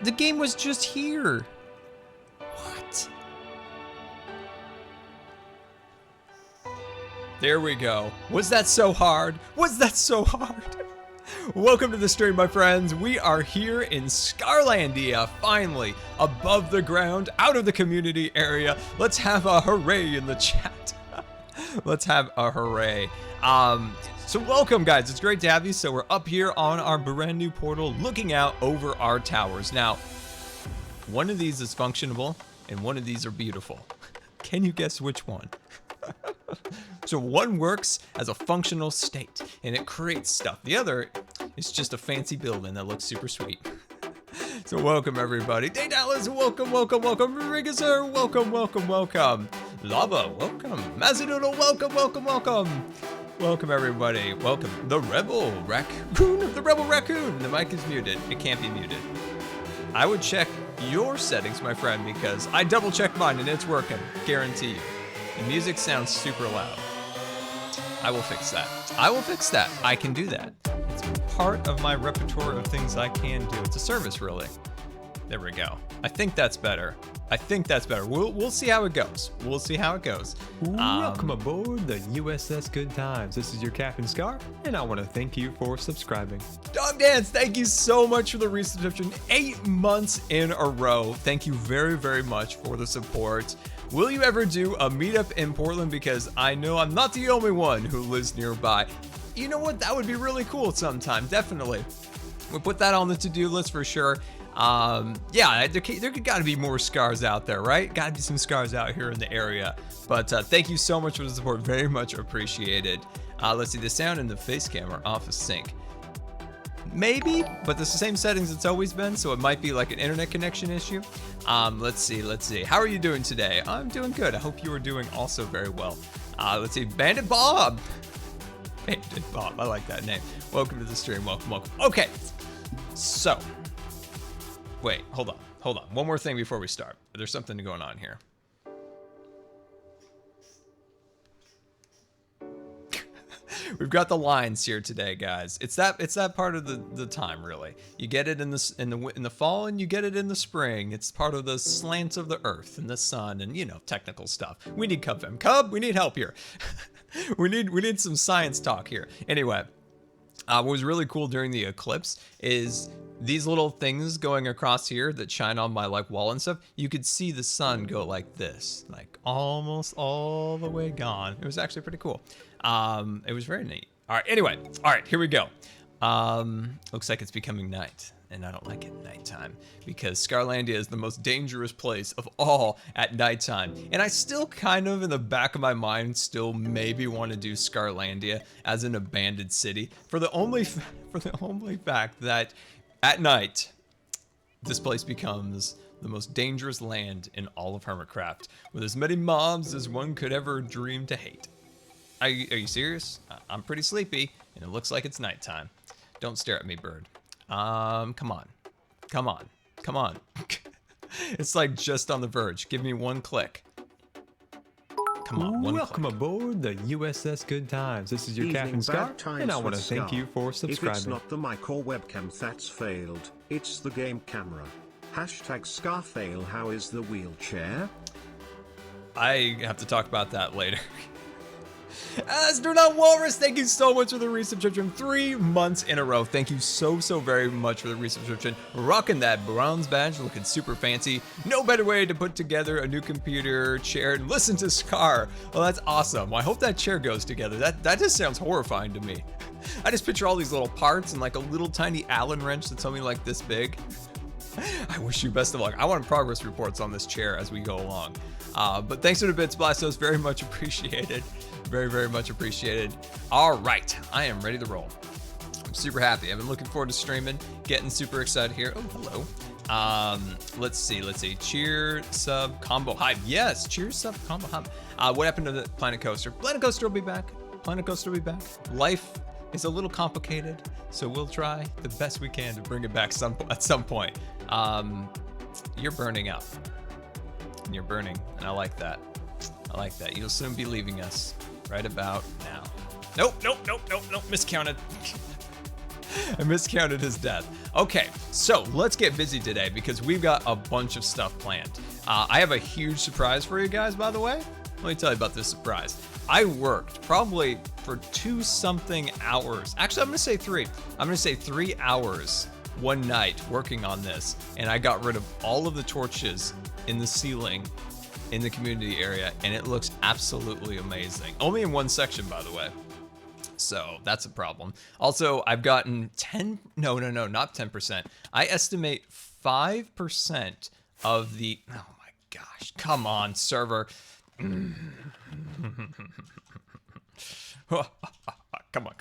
The game was just here. What? There we go. Was that so hard? Was that so hard? Welcome to the stream, my friends. We are here in Scarlandia, finally, above the ground, out of the community area. Let's have a hooray in the chat. Let's have a hooray. So welcome, guys. It's great to have you. So we're up here on our brand new portal, looking out over our towers. Now, one of these is functionable, and one of these are beautiful. Can you guess which one? So one works as a functional state, and it creates stuff. The other is just a fancy building that looks super sweet. So welcome, everybody. Day Dallas, welcome, welcome, welcome. Rigazer, welcome, welcome, welcome. Lava, welcome. Mazadoodle, welcome, welcome, welcome. Welcome, everybody. Welcome. The Rebel Raccoon. The Rebel Raccoon. The mic is muted. It can't be muted. I would check your settings, my friend, because I double checked mine and it's working. Guarantee you. The music sounds super loud. I will fix that. I will fix that. I can do that. It's part of my repertoire of things I can do. It's a service, really. There we go. I think that's better. I think that's better. We'll see how it goes. We'll see how it goes. Welcome aboard the USS Good Times. This is your Captain Scar, and I want to thank you for subscribing. Dog Dance, thank you so much for the resubscription. 8 months in a row. Thank you very, very much for the support. Will you ever do a meetup in Portland? Because I know I'm not the only one who lives nearby. You know what? That would be really cool sometime. Definitely. We'll put that on the to-do list for sure. Yeah, there gotta be more scars out there, right? Gotta be some scars out here in the area. But thank you so much for the support. Very much appreciated. Let's see, the sound and the face cam are off of sync. Maybe, but it's the same settings it's always been, so it might be like an internet connection issue. Let's see. How are you doing today? I'm doing good. I hope you are doing also very well. Let's see, Bandit Bob. Bandit Bob, I like that name. Welcome to the stream, welcome. Okay, so, wait, hold on. One more thing before we start. There's something going on here. We've got the lines here today, guys. It's that part of the time, really. You get it in the fall, and you get it in the spring. It's part of the slants of the earth and the sun, and you know, technical stuff. We need Cub. We need help here. we need some science talk here. Anyway, what was really cool during the eclipse is these little things going across here that shine on my like wall and stuff. You could see the sun go like this, like almost all the way gone. It was actually pretty cool. It was very neat. All right, anyway, all right, here we go. Looks like it's becoming night, and I don't like it nighttime because Scarlandia is the most dangerous place of all at nighttime. And I still kind of in the back of my mind still maybe want to do Scarlandia as an abandoned city for the only fact that at night, this place becomes the most dangerous land in all of Hermitcraft, with as many mobs as one could ever dream to hate. Are you serious? I'm pretty sleepy, and it looks like it's nighttime. Don't stare at me, bird. Come on. It's like just on the verge. Give me one click. Come on, one Welcome click. aboard the USS Good Times. This is your Captain Scar, and I want to thank you for subscribing. If it's not the mic or webcam that's failed, it's the game camera. Hashtag Scarfail. How is the wheelchair? I have to talk about that later. Astronaut Walrus, thank you so much for the resubscription. 3 months in a row. Thank you so very much for the resubscription. Rocking that bronze badge, looking super fancy. No better way to put together a new computer, chair, and listen to Scar. Well, that's awesome. Well, I hope that chair goes together. That just sounds horrifying to me. I just picture all these little parts and like a little tiny Allen wrench that's only like this big. I wish you best of luck. I want progress reports on this chair as we go along. But thanks for the bits, Blastos. Very much appreciated. Very much appreciated. All right, I am ready to roll. I'm super happy. I've been looking forward to streaming, getting super excited here. Oh, hello. Let's see. Cheer, sub, combo hype. Yes, cheer, sub, combo hype. What happened to the Planet Coaster? Planet Coaster will be back. Life is a little complicated, so we'll try the best we can to bring it back at some point. You're burning up. You're burning, and I like that. You'll soon be leaving us right about now. Nope, miscounted. I miscounted his death. Okay, so let's get busy today because we've got a bunch of stuff planned. I have a huge surprise for you guys, by the way. Let me tell you about this surprise. I worked probably for 2-something hours. Actually, I'm gonna say 3. I'm gonna say 3 hours one night working on this, and I got rid of all of the torches in the ceiling in the community area, and it looks absolutely amazing. Only in one section, by the way. So that's a problem. Also, I've gotten no, not 10%. I estimate 5% of the, oh my gosh, come on, server. Come on,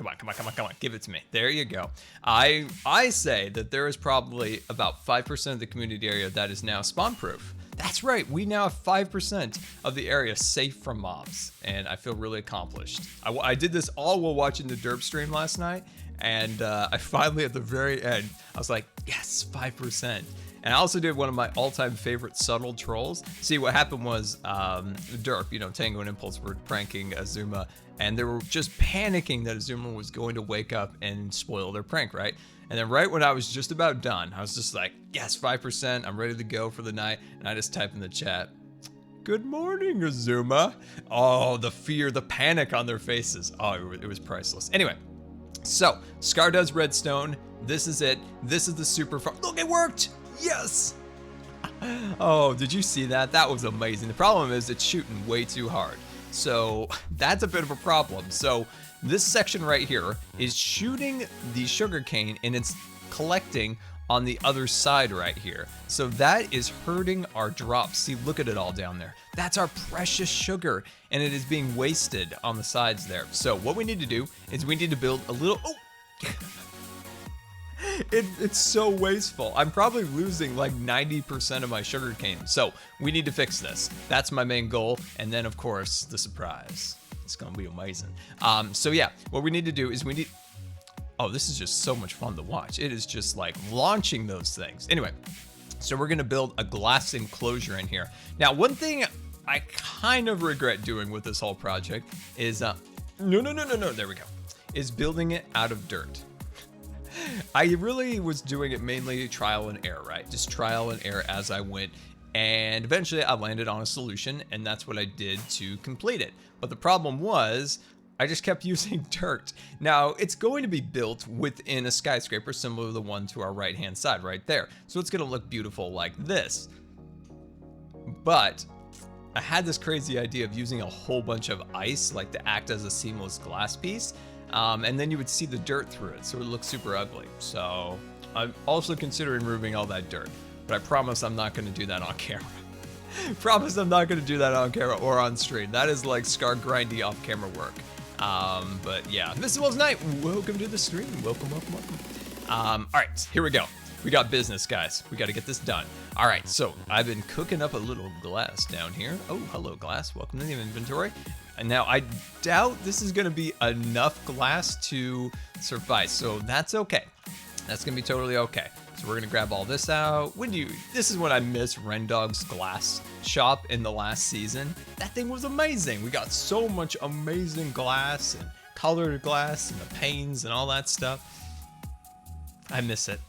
give it to me. There you go. I say that there is probably about 5% of the community area that is now spawn proof. That's right, we now have 5% of the area safe from mobs, and I feel really accomplished. I did this all while watching the derp stream last night, and I finally, at the very end, I was like, yes, 5%. And I also did one of my all-time favorite subtle trolls. See, what happened was derp, you know, Tango and Impulse were pranking Azuma, and they were just panicking that Azuma was going to wake up and spoil their prank, right? And then right when I was just about done, I was just like, yes, 5%, I'm ready to go for the night. And I just typed in the chat, good morning, Azuma. Oh, the fear, the panic on their faces. Oh, it was priceless. Anyway, so Scar does redstone. This is it. This is the super far. Look, it worked. Yes. Oh, did you see that? That was amazing. The problem is it's shooting way too hard. So that's a bit of a problem. So this section right here is shooting the sugarcane and it's collecting on the other side right here. So that is hurting our drops. See, look at it all down there. That's our precious sugar and it is being wasted on the sides there. So what we need to do is we need to build a little, oh, it's so wasteful. I'm probably losing like 90% of my sugarcane. So we need to fix this. That's my main goal. And then of course, the surprise. It's gonna be amazing. So yeah, what we need to do is we need, oh, this is just so much fun to watch. It is just like launching those things. Anyway, so we're gonna build a glass enclosure in here. Now, one thing I kind of regret doing with this whole project is, no, there we go, is building it out of dirt. I really was doing it mainly trial and error, right? Just trial and error as I went. And eventually I landed on a solution and that's what I did to complete it. But the problem was I just kept using dirt. Now it's going to be built within a skyscraper similar to the one to our right hand side right there. So it's going to look beautiful like this. But I had this crazy idea of using a whole bunch of ice like to act as a seamless glass piece. And then you would see the dirt through it. So it would look super ugly. So I'm also considering removing all that dirt. But I promise I'm not going to do that on camera. Promise I'm not going to do that on camera or on stream. That is like Scar grindy off camera work. But yeah, Mr. Wells Knight, welcome to the stream. Welcome. All right, here we go. We got business, guys. We got to get this done. All right, so I've been cooking up a little glass down here. Oh, hello, glass. Welcome to the inventory. And now I doubt this is going to be enough glass to suffice. So that's okay. That's going to be totally okay. So we're going to grab all this out. This is when I miss Rendog's glass shop in the last season. That thing was amazing. We got so much amazing glass and colored glass and the panes and all that stuff. I miss it.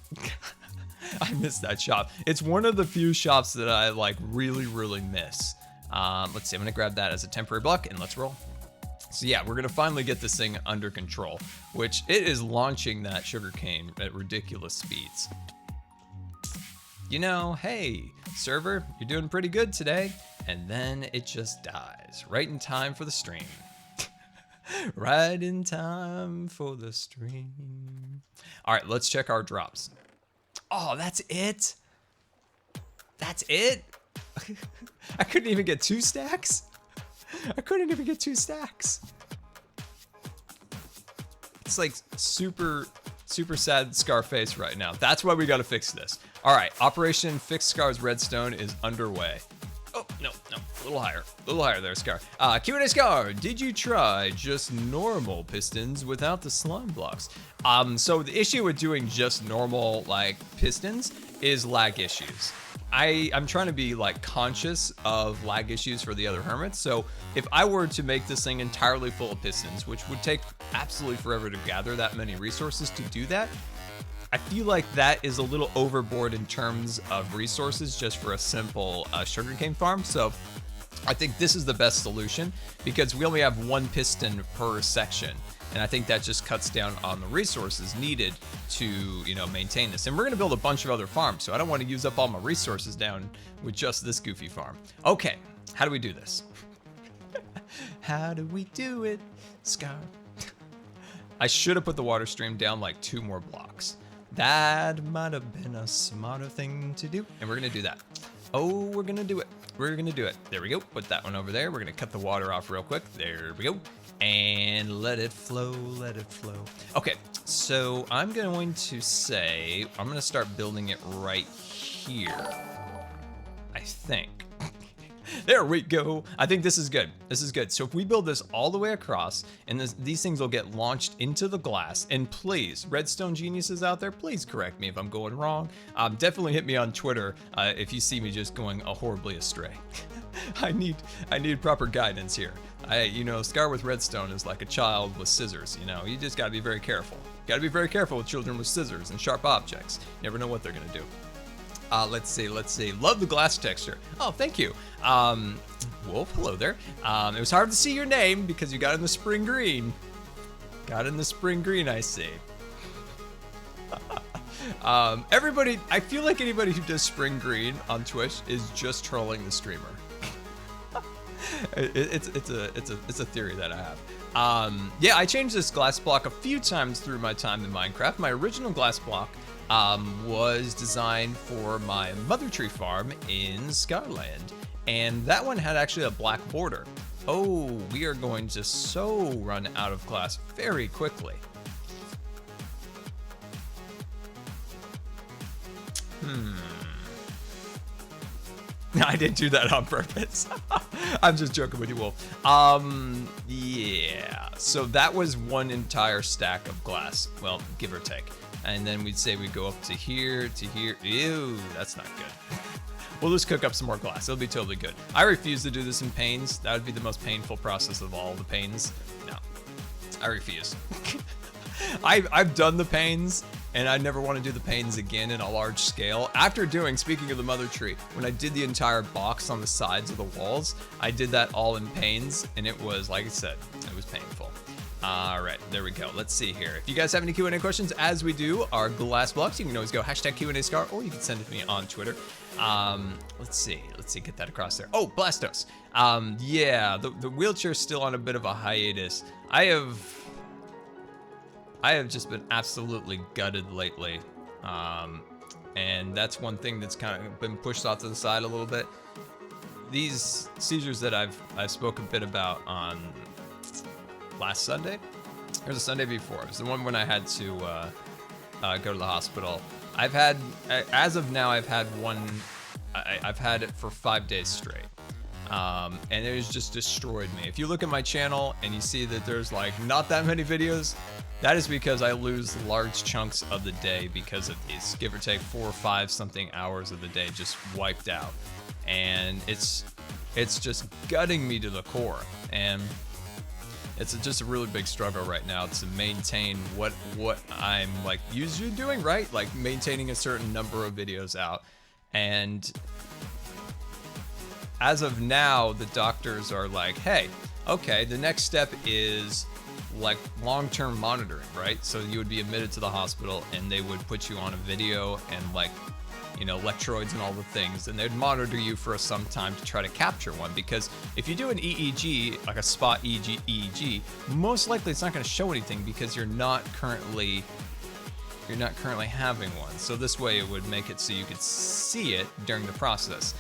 I miss that shop. It's one of the few shops that I like really miss. Let's see, I'm gonna grab that as a temporary block and let's roll. So yeah, we're gonna finally get this thing under control, which it is launching that sugarcane at ridiculous speeds. You know, hey, server, you're doing pretty good today. And then it just dies, right in time for the stream. Right in time for the stream. All right, let's check our drops. Oh, that's it? That's it? I couldn't even get 2 stacks? I couldn't even get 2 stacks. It's like super sad Scarface right now. That's why we gotta fix this. All right, Operation Fix Scar's Redstone is underway. Oh, no, a little higher there, Scar. Q&A Scar, did you try just normal pistons without the slime blocks? So the issue with doing just normal, like, pistons is lag issues. I'm trying to be like conscious of lag issues for the other hermits. So if I were to make this thing entirely full of pistons, which would take absolutely forever to gather that many resources to do that, I feel like that is a little overboard in terms of resources just for a simple sugarcane farm. So I think this is the best solution because we only have one piston per section. And I think that just cuts down on the resources needed to, you know, maintain this. And we're gonna build a bunch of other farms, so I don't want to use up all my resources down with just this goofy farm. Okay, how do we do this? How do we do it, Scar? I should have put the water stream down like 2 more blocks. That might have been a smarter thing to do. And we're gonna do that. Oh, we're gonna do it. We're gonna do it. There we go. Put that one over there. We're gonna cut the water off real quick. There we go. And let it flow, let it flow. Okay, so I'm going to say, I'm gonna start building it right here. I think. There we go. I think this is good. This is good. So if we build this all the way across, and these things will get launched into the glass, and please, redstone geniuses out there, please correct me if I'm going wrong. Definitely hit me on Twitter if you see me just going horribly astray. I need proper guidance here. You know, Scar with redstone is like a child with scissors. You know, you just gotta be very careful. Gotta be very careful with children with scissors and sharp objects. You never know what they're gonna do. Let's see. Love the glass texture. Oh, thank you. Wolf, hello there. It was hard to see your name because you got in the spring green. Got in the spring green, I see. Everybody, I feel like anybody who does spring green on Twitch is just trolling the streamer. It's a theory that I have. Yeah, I changed this glass block a few times through my time in Minecraft. My original glass block was designed for my mother tree farm in Scarland, and that one had actually a black border. Oh, we are going to so run out of glass very quickly. I didn't do that on purpose. I'm just joking with you, Wolf. Yeah, so that was one entire stack of glass, well, give or take. And then we'd say we go up to here, to here. Ew, that's not good. We'll just cook up some more glass. It'll be totally good. I refuse to do this in panes. That would be the most painful process of all the panes. No, I refuse. I've done the panes, and I never want to do the panes again in a large scale. After doing, speaking of the mother tree, when I did the entire box on the sides of the walls, I did that all in panes, and it was, like I said, it was painful. All right, there we go. Let's see here. If you guys have any Q&A questions, as we do our glass blocks, you can always go hashtag Q&A_Scar, or you can send it to me on Twitter. Let's see, get that across there. Oh, Blastos. Yeah, the wheelchair's still on a bit of a hiatus. I have just been absolutely gutted lately. And that's one thing that's kind of been pushed off to the side a little bit. These seizures that I've spoke a bit about on last Sunday, or the Sunday before. It was the one when I had to go to the hospital. I've had, as of now, I've had I've had it for 5 days straight. And it has just destroyed me. If you look at my channel and you see that there's like not that many videos, that is because I lose large chunks of the day because of these, give or take 4 or 5 something hours of the day just wiped out. And it's just gutting me to the core. And it's just a really big struggle right now to maintain what I'm like usually doing, right? Like maintaining a certain number of videos out. And as of now, the doctors are like, hey, okay, the next step is like long-term monitoring, right? So you would be admitted to the hospital and they would put you on a video and like, you know, electrodes and all the things, and they'd monitor you for some time to try to capture one, because if you do an EEG, like a spot EEG, most likely it's not going to show anything because you're not currently having one. So this way it would make it so you could see it during the process.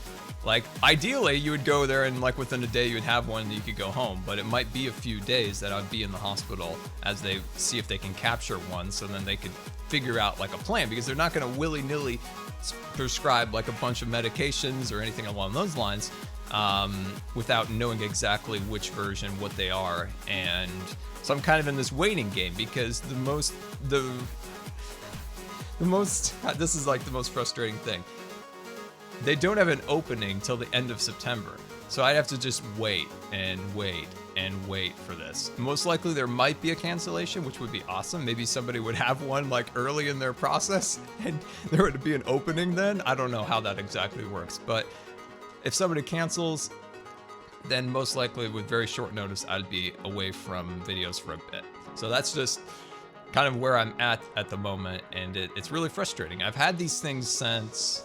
Like ideally you would go there and like within a day you would have one and you could go home, but it might be a few days that I'd be in the hospital as they see if they can capture one, so then they could figure out like a plan, because they're not going to willy-nilly prescribe like a bunch of medications or anything along those lines without knowing exactly which version, what they are. And so I'm kind of in this waiting game, because this is like the most frustrating thing. They don't have an opening till the end of September. So I'd have to just wait and wait and wait for this. Most likely there might be a cancellation, which would be awesome. Maybe somebody would have one like early in their process and there would be an opening then. I don't know how that exactly works, but if somebody cancels, then most likely with very short notice, I'd be away from videos for a bit. So that's just kind of where I'm at the moment, and it's really frustrating. I've had these things since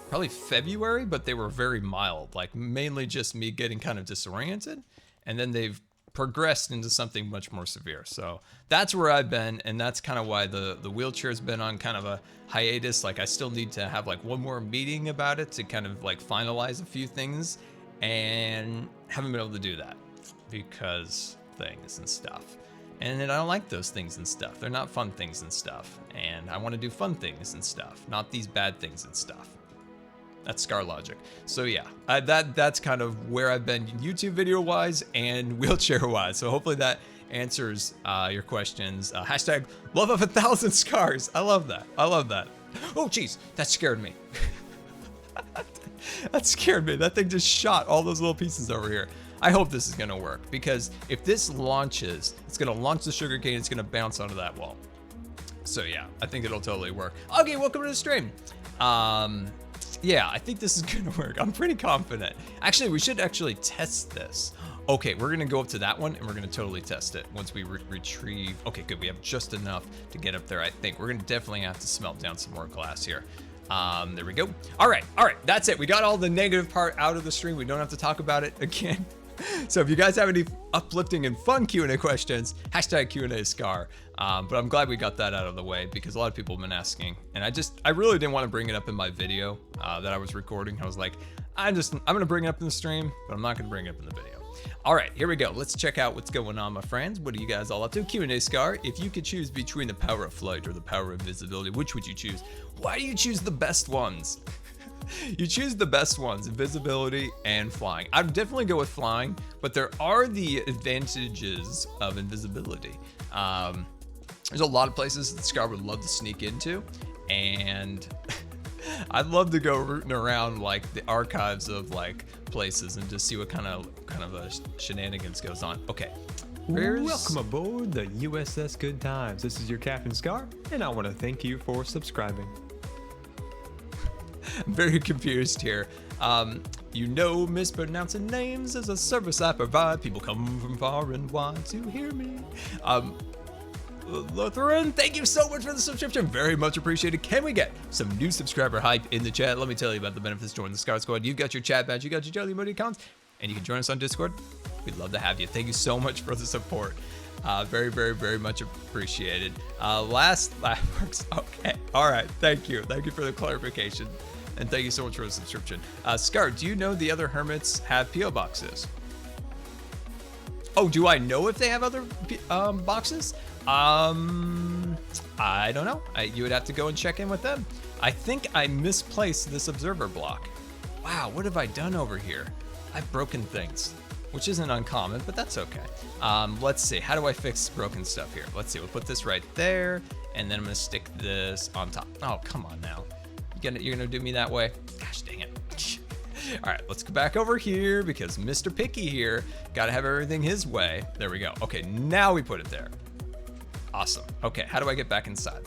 probably February, but they were very mild, like mainly just me getting kind of disoriented, and then they've progressed into something much more severe. So that's where I've been, and that's kind of why the wheelchair's been on kind of a hiatus. Like I still need to have like one more meeting about it to kind of like finalize a few things, and haven't been able to do that because things and stuff. And I don't like those things and stuff. They're not fun things and stuff. And I want to do fun things and stuff, not these bad things and stuff. That's Scar logic. So yeah, that's kind of where I've been YouTube video wise and wheelchair wise. So hopefully that answers your questions. Hashtag love of 1,000 scars. I love that. I love that. Oh geez, that scared me. That scared me. That thing just shot all those little pieces over here. I hope this is gonna work, because if this launches, it's gonna launch the sugarcane, it's gonna bounce onto that wall. So yeah, I think it'll totally work. Okay, welcome to the stream. Yeah, I think this is gonna work. I'm pretty confident. Actually, we should actually test this. Okay, we're gonna go up to that one and we're gonna totally test it once we retrieve. Okay, good, we have just enough to get up there, I think. We're gonna definitely have to smelt down some more glass here. There we go. All right, that's it. We got all the negative part out of the stream. We don't have to talk about it again. So if you guys have any uplifting and fun Q&A questions, hashtag Q&A Scar. But I'm glad we got that out of the way, because a lot of people have been asking, and I really didn't want to bring it up in my video that I was recording. I was like, I'm gonna bring it up in the stream, but I'm not gonna bring it up in the video. All right, here we go. Let's check out what's going on, my friends. What are you guys all up to? Q&A Scar. If you could choose between the power of flight or the power of invisibility, which would you choose? Why do you choose the best ones? You choose the best ones, invisibility and flying. I'd definitely go with flying, but there are the advantages of invisibility. There's a lot of places that Scar would love to sneak into, and I'd love to go rooting around like the archives of like places and just see what kind of shenanigans goes on. Okay. Welcome aboard the USS Good Times. This is your Captain Scar, and I want to thank you for subscribing. I'm very confused here. You know, mispronouncing names is a service I provide. People come from far and wide to hear me. Lutheran, thank you so much for the subscription. Very much appreciated. Can we get some new subscriber hype in the chat? Let me tell you about the benefits of joining the Scar Squad. You've got your chat badge, you got your daily emoticons, and you can join us on Discord. We'd love to have you. Thank you so much for the support. Very, very, very much appreciated. Last works. Okay. All right. Thank you. Thank you for the clarification. And thank you so much for the subscription. Scar, do you know the other hermits have P.O. boxes? Oh, do I know if they have other boxes? I don't know. You would have to go and check in with them. I think I misplaced this observer block. Wow, what have I done over here? I've broken things, which isn't uncommon, but that's okay. Let's see, how do I fix broken stuff here? Let's see, we'll put this right there, and then I'm gonna stick this on top. Oh, come on now. You're gonna do me that way? Gosh dang it. All right, let's go back over here, because Mr. Picky here, gotta have everything his way. There we go. Okay, now we put it there. Awesome. Okay, how do I get back inside?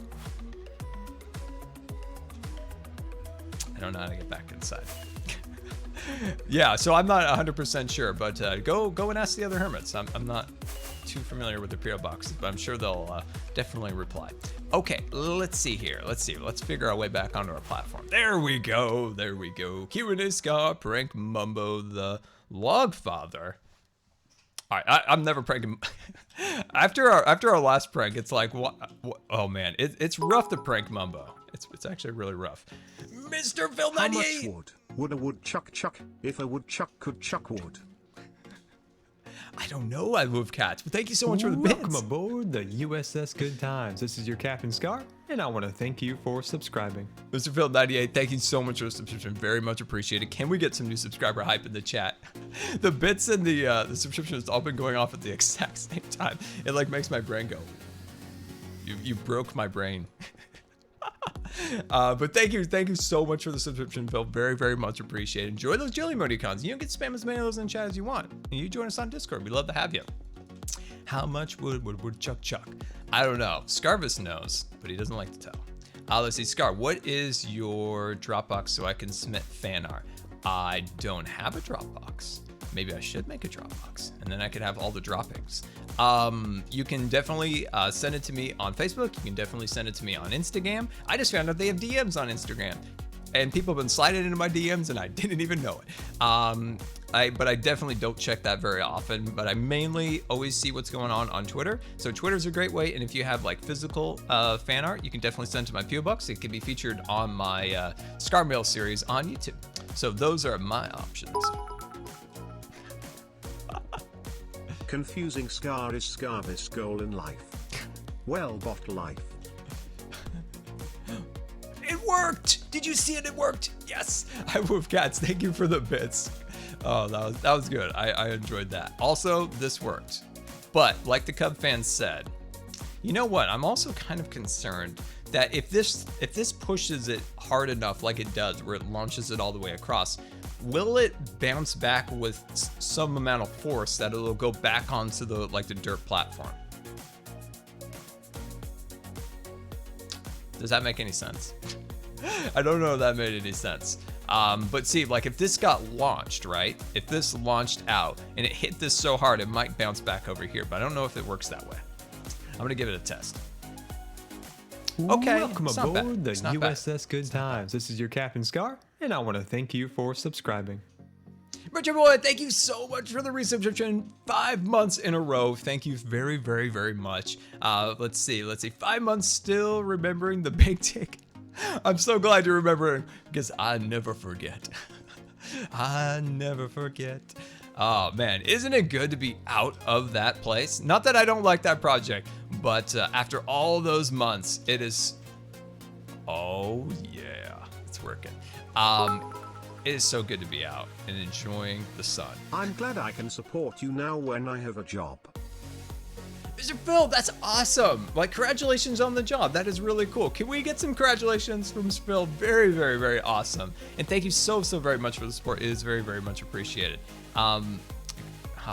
I don't know how to get back inside. Yeah, so I'm not 100% sure, but go and ask the other hermits. I'm not too familiar with the P.O. boxes, but I'm sure they'll definitely reply. Okay, let's see here. Let's figure our way back onto our platform. There we go. There we go. Q&A Scar, Prank Mumbo, the Logfather. All right, I'm never pranking. After our last prank, it's like, what? Oh man, it's rough to prank Mumbo. It's actually really rough. Mr. Phil 98. How much wood would a woodchuck chuck if a woodchuck could chuck wood? I don't know, I move cats, but thank you so much for the bits. Welcome aboard the USS Good Times. This is your Captain Scar, and I want to thank you for subscribing. Mr. Phil 98, thank you so much for the subscription. Very much appreciated. Can we get some new subscriber hype in the chat? The bits and the subscription has all been going off at the exact same time. It like makes my brain go. You broke my brain. But thank you so much for the subscription, Phil. Very, very much appreciated. Enjoy those jelly emoticons. You can get spam as many of those in chat as you want. And you join us on Discord. We'd love to have you. How much would Chuck? I don't know. Scarvis knows, but he doesn't like to tell. Let's see, Scar, what is your Dropbox so I can submit fan art? I don't have a Dropbox. Maybe I should make a Dropbox, and then I could have all the droppings. You can definitely send it to me on Facebook. You can definitely send it to me on Instagram. I just found out they have DMs on Instagram, and people have been sliding into my DMs, and I didn't even know it. But I definitely don't check that very often, but I mainly always see what's going on Twitter. So Twitter's a great way, and if you have like physical fan art, you can definitely send to my PO Box. It can be featured on my Scar Mail series on YouTube. So those are my options. Confusing Scar is Scarvis' goal in life. Well bot life. It worked! Did you see it? It worked! Yes! I Woof Cats, thank you for the bits. Oh, that was good. I enjoyed that. Also, this worked. But like the Cub fans said, you know what? I'm also kind of concerned that if this pushes it hard enough like it does, where it launches it all the way across, will it bounce back with some amount of force that it'll go back onto the dirt platform? Does that make any sense? I don't know if that made any sense. But see, like if this got launched, right? If this launched out and it hit this so hard, it might bounce back over here, but I don't know if it works that way. I'm gonna give it a test. Okay, welcome it's not aboard bad. the USS Good Times. This is your Captain Scar, and I want to thank you for subscribing. Richard Boy, thank you so much for the resubscription. 5 months in a row. Thank you very, very, very much. Let's see. 5 months still remembering the big tick. I'm so glad you're remembering because I never forget. I never forget. Oh man, isn't it good to be out of that place? Not that I don't like that project, but after all those months, it is. Oh yeah, it's working. It is so good to be out and enjoying the sun. I'm glad I can support you now when I have a job. Mr. Phil, that's awesome. Like, congratulations on the job. That is really cool. Can we get some congratulations from Mr. Phil? Very, very, very awesome. And thank you so very much for the support. It is very, very much appreciated. Oh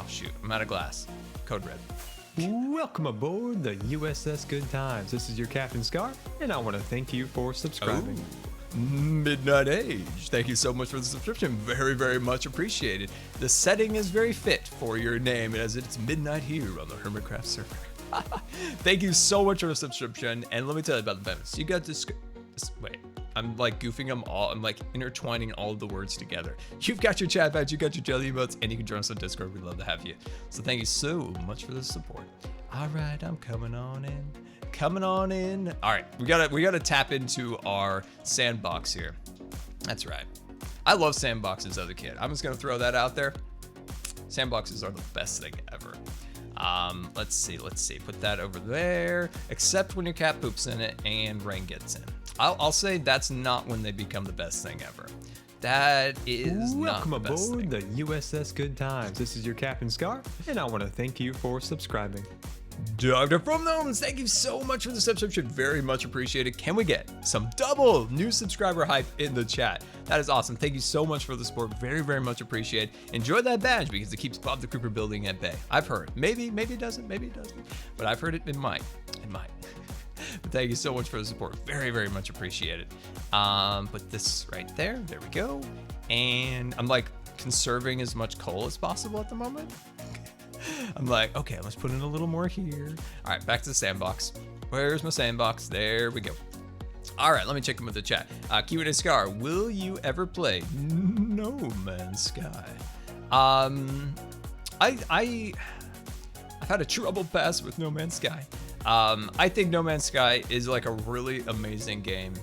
shoot, I'm out of glass. Code red. Welcome aboard the USS Good Times. This is your Captain Scar, and I want to thank you for subscribing. Ooh. Midnight Age, thank you so much for the subscription. Very, very much appreciated. The setting is very fit for your name as it's midnight here on the Hermitcraft server. Thank you so much for the subscription, and let me tell you about the benefits. You got this. Wait, I'm like goofing them all. I'm like intertwining all of the words together. You've got your chat badge, you got your jelly emotes, and you can join us on Discord. We'd love to have you. So thank you so much for the support. All right, I'm coming on in. Coming on in. All right, we gotta tap into our sandbox here. That's right. I love sandboxes as a kid. I'm just gonna throw that out there. Sandboxes are the best thing ever. Let's see. Put that over there. Except when your cat poops in it and rain gets in. I'll say that's not when they become the best thing ever. That is Welcome not the best aboard thing. the USS Good Times. This is your Captain Scar, and I want to thank you for subscribing. Dr. From Gnomes, thank you so much for the subscription. Very much appreciated. Can we get some double new subscriber hype in the chat? That is awesome. Thank you so much for the support. Very, very much appreciated. Enjoy that badge because it keeps Bob the Creeper building at bay. I've heard. Maybe it doesn't. Maybe it doesn't. But I've heard it might. It might. But thank you so much for the support. Very, very much appreciated. Put this right there. There we go. And I'm like conserving as much coal as possible at the moment. I'm like, okay, let's put in a little more here. All right, back to the sandbox. Where's my sandbox? There we go. All right, let me check in with the chat. Q&A Scar, will you ever play No Man's Sky? I've had a troubled past with No Man's Sky. I think No Man's Sky is like a really amazing game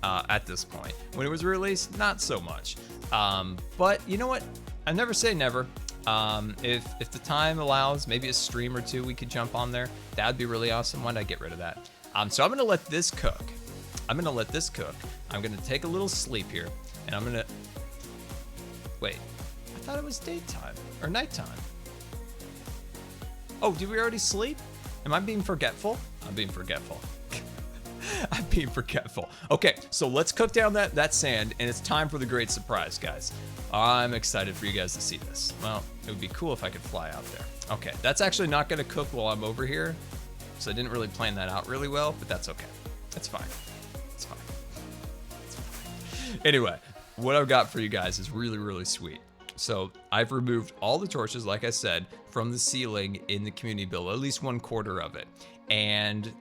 at this point. When it was released, not so much. But you know what? I never say never. If the time allows, maybe a stream or two, we could jump on there. That'd be really awesome. Why not get rid of that? So I'm gonna let this cook. I'm gonna take a little sleep here, and I'm gonna wait. I thought it was daytime or nighttime. Oh, did we already sleep? Am I being forgetful? I'm being forgetful. I'm being forgetful. Okay, so let's cook down that sand, and it's time for the great surprise, guys. I'm excited for you guys to see this. Well, it would be cool if I could fly out there. Okay, that's actually not gonna cook while I'm over here, so I didn't really plan that out really well, but that's okay. It's fine. It's fine. It's fine. Anyway, what I've got for you guys is really, really sweet. So I've removed all the torches, like I said, from the ceiling in the community build, at least 1/4 of it. And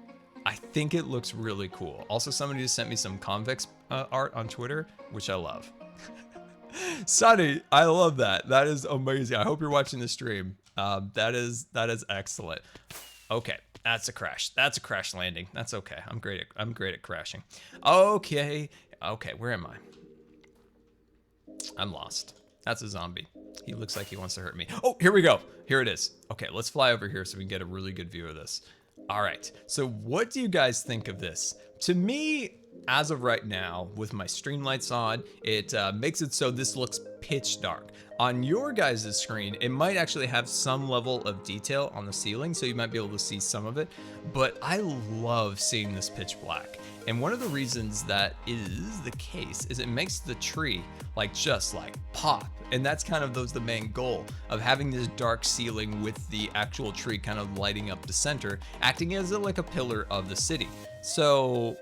I think it looks really cool. Also, somebody just sent me some convex art on Twitter, which I love. Sunny, I love that. That is amazing. I hope you're watching the stream. That is excellent. Okay, that's a crash. That's a crash landing. That's okay. I'm great at crashing. Okay, where am I? I'm lost. That's a zombie. He looks like he wants to hurt me. Oh, here we go. Here it is. Okay, let's fly over here so we can get a really good view of this. All right, so what do you guys think of this? To me, as of right now, with my stream lights on, it makes it so this looks pitch dark. On your guys' screen, it might actually have some level of detail on the ceiling, so you might be able to see some of it, but I love seeing this pitch black. And one of the reasons that is the case is it makes the tree just pop. And that's kind of the main goal of having this dark ceiling with the actual tree kind of lighting up the center, acting as like a pillar of the city. So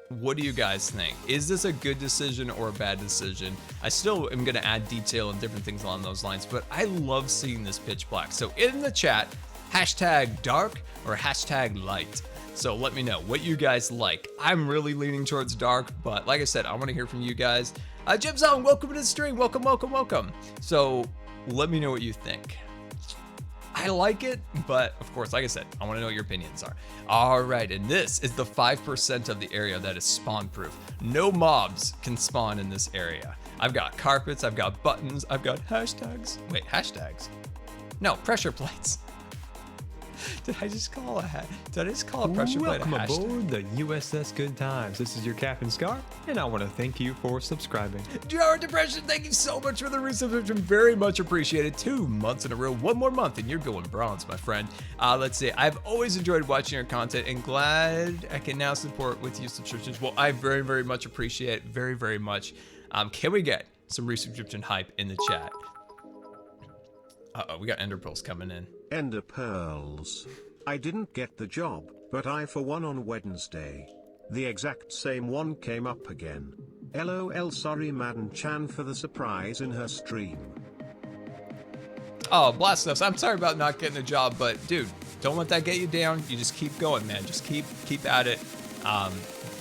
what do you guys think? Is this a good decision or a bad decision? I still am gonna add detail and different things along those lines, but I love seeing this pitch black. So in the chat, #dark or #light. So let me know what you guys like. I'm really leaning towards dark, but like I said, I want to hear from you guys. Jim Zone, welcome to the stream. Welcome, welcome, welcome. So let me know what you think. I like it, but of course, like I said, I want to know what your opinions are. All right, and this is the 5% of the area that is spawn proof. No mobs can spawn in this area. I've got carpets, I've got buttons, I've got hashtags. Wait, hashtags? No, pressure plates. Did I just call a pressure plate a hashtag? Welcome aboard the USS Good Times. This is your Captain Scar, and I want to thank you for subscribing. Jar Depression, thank you so much for the resubscription. Very much appreciated. 2 months in a row, 1 more month, and you're going bronze, my friend. Let's see. I've always enjoyed watching your content and glad I can now support with you subscriptions. Well, I very, very much appreciate it. Very, very much. Can we get some resubscription hype in the chat? Uh-oh, we got ender pearls coming in. Ender pearls. I didn't get the job, but I for one on Wednesday. The exact same one came up again. LOL, sorry Madden Chan for the surprise in her stream. Oh, blast us. I'm sorry about not getting a job, but dude, don't let that get you down. You just keep going, man. Just keep at it.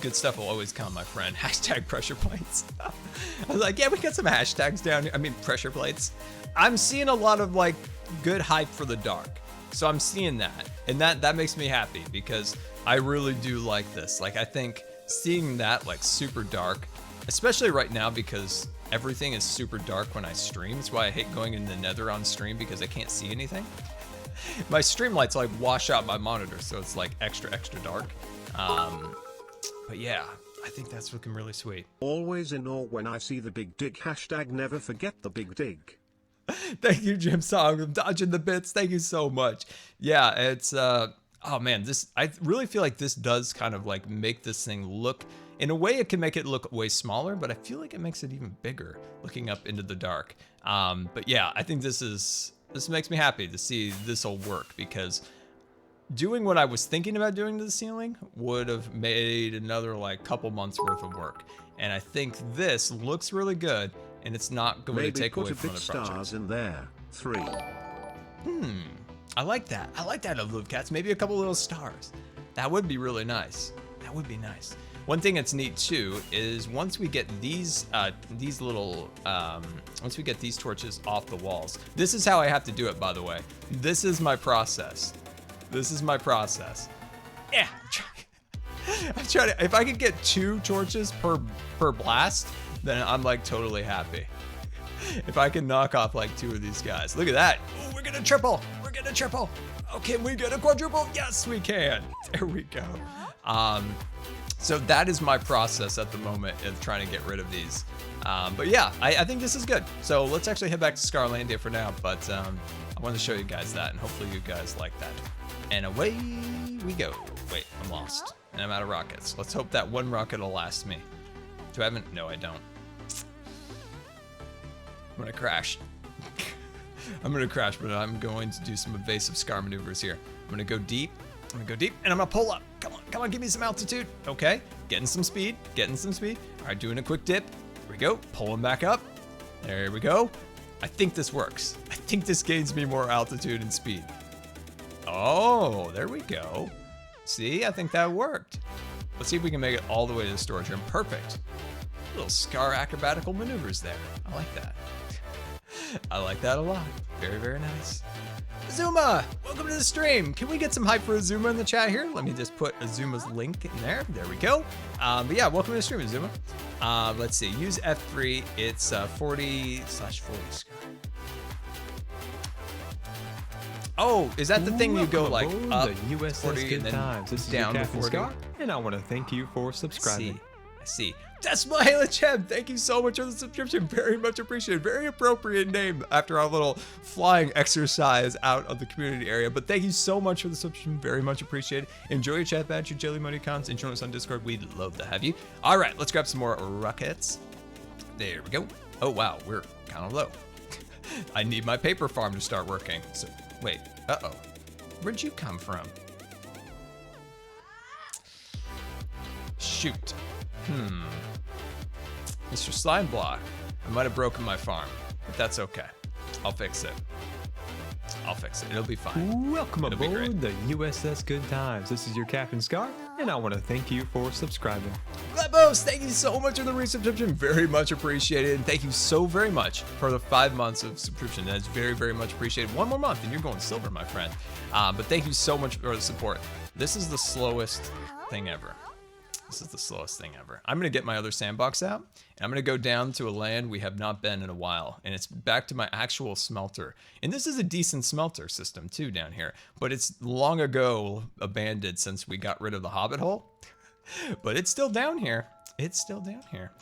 Good stuff will always come, my friend. #pressure plates. I was like, yeah, we got some hashtags down here. I mean, pressure plates. I'm seeing a lot of good hype for the dark. So I'm seeing that. And that makes me happy because I really do like this. I think seeing that super dark, especially right now because everything is super dark when I stream. That's why I hate going in the nether on stream because I can't see anything. My stream lights wash out my monitor, so it's extra dark. But yeah, I think that's looking really sweet. Always in awe when I see the big dig. #never forget the big dig. Thank you, Jim Song. I'm dodging the bits. Thank you so much. Yeah, it's oh man, I really feel like this does kind of make this thing look, in a way it can make it look way smaller, but I feel like it makes it even bigger looking up into the dark. But yeah, I think this makes me happy to see this will work because doing what I was thinking about doing to the ceiling would have made another couple months worth of work. And I think this looks really good, and it's not going to take away from other projects. Maybe put a bit stars in there. 3. I like that. I like that of Live Cats. Maybe a couple little stars. That would be really nice. That would be nice. One thing that's neat too is once we get these once we get these torches off the walls. This is how I have to do it, by the way. This is my process. This is my process. Yeah. I'm trying to, if I could get 2 torches per blast, then I'm totally happy. If I can knock off 2 of these guys. Look at that. Oh, we're gonna triple. We're gonna triple. Oh, can we get a quadruple? Yes, we can. There we go. So that is my process at the moment of trying to get rid of these. But yeah, I think this is good. So let's actually head back to Scarlandia for now. But I wanted to show you guys that, and hopefully you guys like that. And away we go. Wait, I'm lost. And I'm out of rockets. Let's hope that one rocket will last me. Do I haven't? No, I don't. I'm gonna crash. I'm gonna crash, but I'm going to do some evasive Scar maneuvers here. I'm gonna go deep. I'm gonna go deep, and I'm gonna pull up. Come on, give me some altitude. Okay, getting some speed. All right, doing a quick dip. Here we go, pulling back up. There we go. I think this works. I think this gains me more altitude and speed. Oh, there we go. See, I think that worked. Let's see if we can make it all the way to the storage room. Perfect. Little Scar acrobatical maneuvers there. I like that. I like that a lot. Very, very nice. Azuma, welcome to the stream. Can we get some hype for Azuma in the chat here? Let me just put Azuma's link in there. There we go. But yeah, welcome to the stream, Azuma. Let's see. Use F3. It's 40/40 Scar. Oh, is that the thing you go like up the USS 40 and then Times. This is down your to Captain 40? Scar, and I want to thank you for subscribing. I see. Desmahela Chem, thank you so much for the subscription. Very much appreciated. Very appropriate name after our little flying exercise out of the community area. But thank you so much for the subscription. Very much appreciated. Enjoy your chat badge, your jelly emoticons, and join us on Discord. We'd love to have you. All right, let's grab some more rockets. There we go. Oh, wow, we're kind of low. I need my paper farm to start working. So, wait, uh-oh. Where'd you come from? Shoot. Mr. Slime Block, I might have broken my farm, but that's okay. I'll fix it. It'll be fine. Welcome aboard the USS Good Times. This is your Captain Scar, and I want to thank you for subscribing. Glebos, thank you so much for the resubscription. Very much appreciated. And thank you so very much for the 5 months of subscription. That's very, very much appreciated. One more month and you're going silver, my friend. But thank you so much for the support. This is the slowest thing ever. I'm gonna get my other sandbox out, and I'm gonna go down to a land we have not been in a while, and it's back to my actual smelter. And this is a decent smelter system too down here, but it's long ago abandoned since we got rid of the Hobbit hole. But it's still down here. So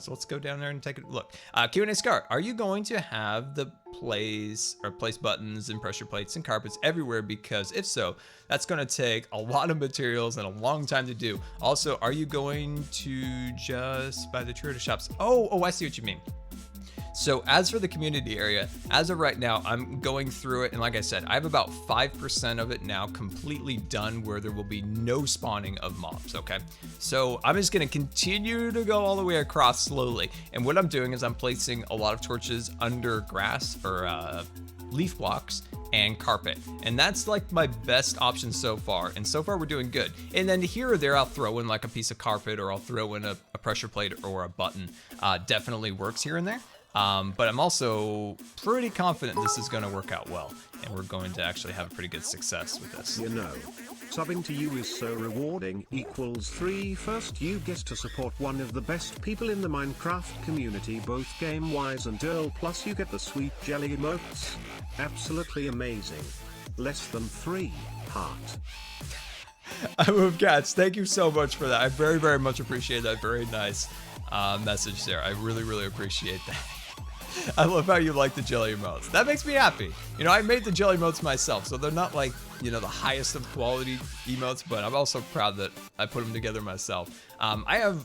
let's go down there and take a look. Q&A Scar, are you going to have the place buttons and pressure plates and carpets everywhere? Because if so, that's going to take a lot of materials and a long time to do. Also, are you going to just buy the trader shops? Oh, I see what you mean. So as for the community area, as of right now, I'm going through it. And like I said, I have about 5% of it now completely done where there will be no spawning of mobs, okay? So I'm just gonna continue to go all the way across slowly. And what I'm doing is I'm placing a lot of torches under grass or leaf blocks and carpet. And that's like my best option so far. And so far we're doing good. And then here or there, I'll throw in like a piece of carpet or I'll throw in a pressure plate or a button. Definitely works here and there. But I'm also pretty confident this is going to work out well, and we're going to actually have a pretty good success with this. You know, subbing to you is so rewarding. =3 First, you get to support one of the best people in the Minecraft community, both game-wise and Earl, plus you get the sweet jelly emotes. Absolutely amazing. Less than 3 heart. I move cats. Thank you so much for that. I very, very much appreciate that. Very nice message there. I really, really appreciate that. I love how you like the jelly emotes. That makes me happy. You know, I made the jelly emotes myself, so they're not like, you know, the highest of quality emotes, but I'm also proud that I put them together myself. I have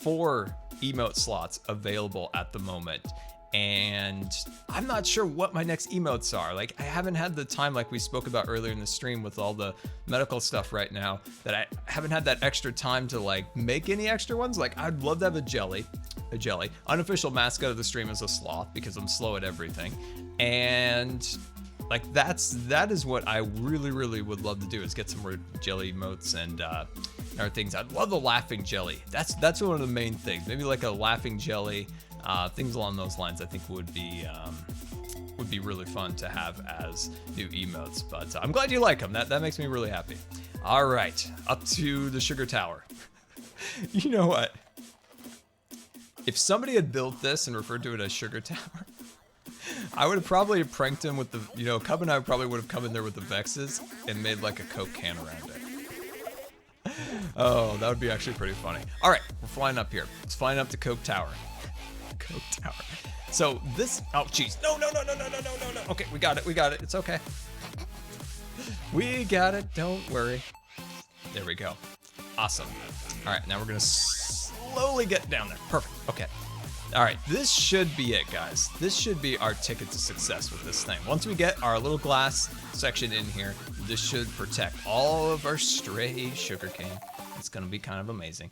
4 emote slots available at the moment, and I'm not sure what my next emotes are. Like, I haven't had the time, like we spoke about earlier in the stream with all the medical stuff right now, that I haven't had that extra time to like make any extra ones. Like, I'd love to have a jelly. Unofficial mascot of the stream is a sloth because I'm slow at everything. And like, that is what I really, really would love to do, is get some more jelly emotes and other things. I'd love the laughing jelly. That's one of the main things. Maybe like a laughing jelly. Things along those lines I think would be really fun to have as new emotes. But I'm glad you like them. That makes me really happy. All right, up to the sugar tower. You know what? If somebody had built this and referred to it as sugar tower, I would have probably pranked him with the, you know, Cub and I probably would have come in there with the Vexes and made like a Coke can around it. Oh, that would be actually pretty funny. All right, we're flying up here. Let's flying up to Coke Tower. Coke Tower. So this, oh geez, no. Okay, we got it. It's okay. We got it. Don't worry. There we go. Awesome. All right, now we're gonna slowly get down there. Perfect. Okay. All right, this should be it, guys. This should be our ticket to success with this thing. Once we get our little glass section in here, this should protect all of our stray sugarcane. It's gonna be kind of amazing.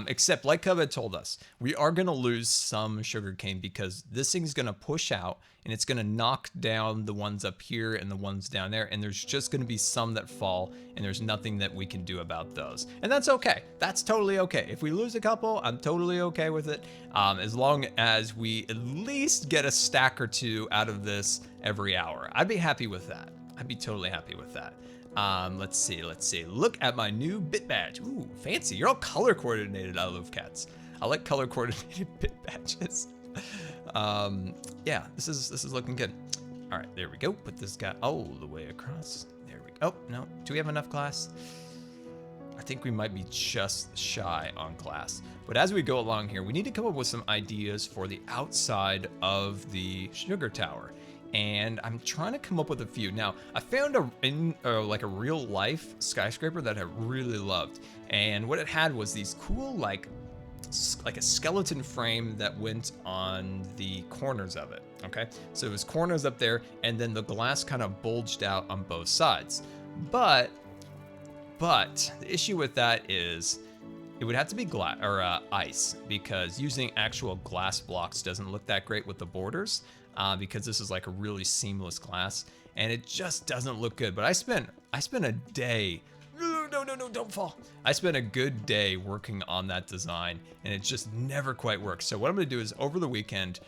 Except, like Cub had told us, we are gonna lose some sugarcane because this thing's gonna push out and it's gonna knock down the ones up here and the ones down there, and there's just gonna be some that fall, and there's nothing that we can do about those. And that's okay. That's totally okay. If we lose a couple, I'm totally okay with it, as long as we at least get a stack or two out of this every hour. I'd be happy with that. I'd be totally happy with that. Let's see. Look at my new bit badge. Ooh, fancy. You're all color coordinated. I love cats. I like color coordinated bit badges. Yeah, this is looking good. All right, there we go. Put this guy all the way across. There we go. Oh, no. Do we have enough glass? I think we might be just shy on glass. But as we go along here, we need to come up with some ideas for the outside of the sugar tower. And I'm trying to come up with a few. Now, I found like a real life skyscraper that I really loved. And what it had was these cool, like a skeleton frame that went on the corners of it, okay? So it was corners up there, and then the glass kind of bulged out on both sides. But the issue with that is it would have to be ice, because using actual glass blocks doesn't look that great with the borders, because this is like a really seamless glass, and it just doesn't look good. But I spent a day. No, don't fall. I spent a good day working on that design, and it just never quite worked. So what I'm gonna do is over the weekend,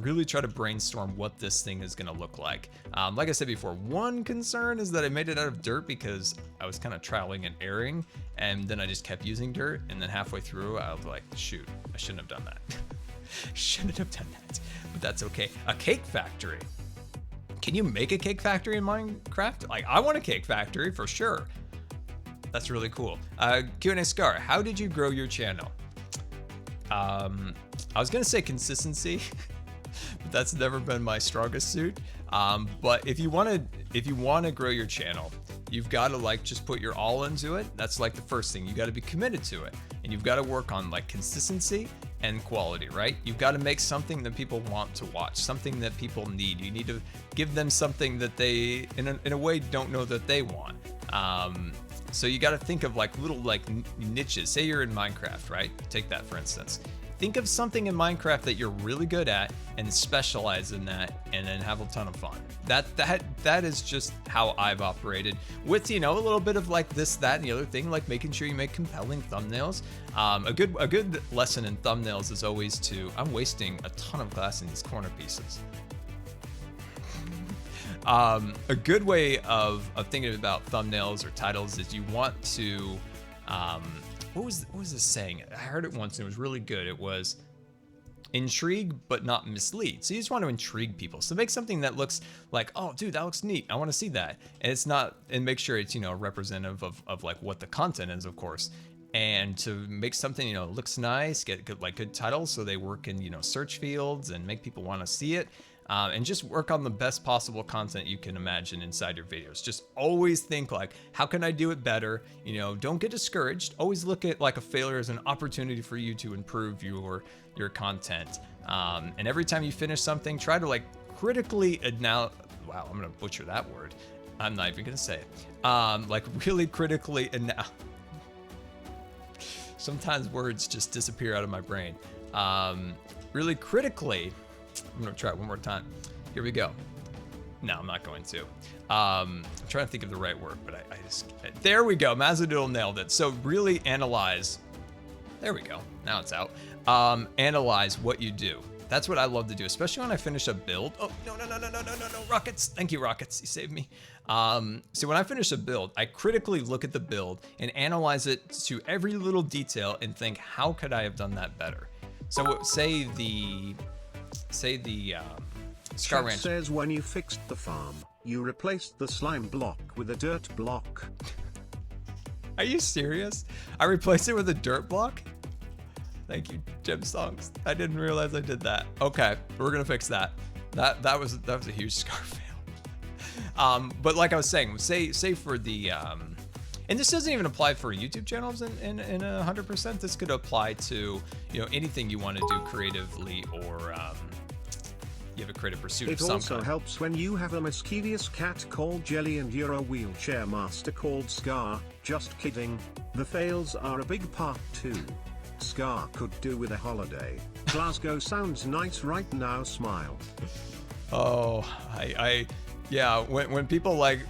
really try to brainstorm what this thing is gonna look like. Like I said before, one concern is that I made it out of dirt because I was kind of trialing and erroring, and then I just kept using dirt, and then halfway through, I was like, shoot, I shouldn't have done that. Shouldn't have done that, but that's okay. A cake factory. Can you make a cake factory in Minecraft? Like, I want a cake factory for sure. That's really cool. Q&A Scar, how did you grow your channel? I was gonna say consistency, but that's never been my strongest suit. But if you wanna grow your channel, you've got to like just put your all into it. That's like the first thing. You got to be committed to it, and you've got to work on like consistency and quality, right? You've got to make something that people want to watch, something that people need. You need to give them something that they, in a way, don't know that they want. So you got to think of like little like niches. Say you're in Minecraft, right? Take that for instance. Think of something in Minecraft that you're really good at and specialize in that, and then have a ton of fun. That is just how I've operated with, you know, a little bit of like this, that, and the other thing, like making sure you make compelling thumbnails. A good lesson in thumbnails is always I'm wasting a ton of glass in these corner pieces. A good way of thinking about thumbnails or titles is you want to, what was this saying? I heard it once and it was really good. It was intrigue but not mislead. So you just want to intrigue people. So make something that looks like, oh dude, that looks neat, I want to see that. And it's not, and make sure it's, you know, representative of like what the content is, of course. And to make something, you know, looks nice, get good titles so they work in, you know, search fields and make people want to see it. And just work on the best possible content you can imagine inside your videos. Just always think like, how can I do it better? You know, don't get discouraged. Always look at like a failure as an opportunity for you to improve your content. And every time you finish something, try to like critically wow, I'm gonna butcher that word. I'm not even gonna say it. Like really critically sometimes words just disappear out of my brain. Really critically, I'm gonna try it one more time. Here we go. No, I'm not going to. I'm trying to think of the right word, but I just, there we go. Mazadoodle nailed it. So really analyze. There we go. Now it's out. Analyze what you do. That's what I love to do, especially when I finish a build. Oh, no, Rockets. Thank you, Rockets. You saved me. So when I finish a build, I critically look at the build and analyze it to every little detail and think, how could I have done that better? So say the Scar Ranch says when you fixed the farm, you replaced the slime block with a dirt block. Are you serious? I replaced it with a dirt block? Thank you, Jim Songs. I didn't realize I did that. Okay, we're gonna fix that. That was a huge Scar fail. But like I was saying, say for the and this doesn't even apply for YouTube channels in 100%. This could apply to, you know, anything you want to do creatively, or you have a creative pursuit of some kind. It also helps when you have a mischievous cat called Jelly and you're a wheelchair master called Scar. Just kidding. The fails are a big part too. Scar could do with a holiday. Glasgow sounds nice right now, smile. Oh, yeah, when people like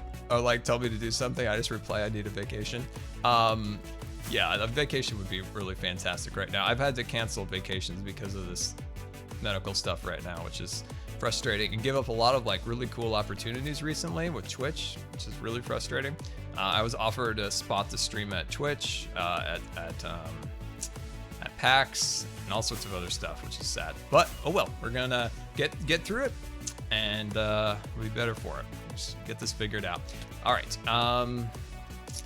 tell me to do something, I just reply I need a vacation. Yeah, a vacation would be really fantastic right now. I've had to cancel vacations because of this medical stuff right now, which is frustrating, and give up a lot of like really cool opportunities recently with Twitch, which is really frustrating. I was offered a spot to stream at Twitch, at PAX, and all sorts of other stuff, which is sad. But oh well, we're gonna get through it, and we'll be better for it. Just get this figured out. All right,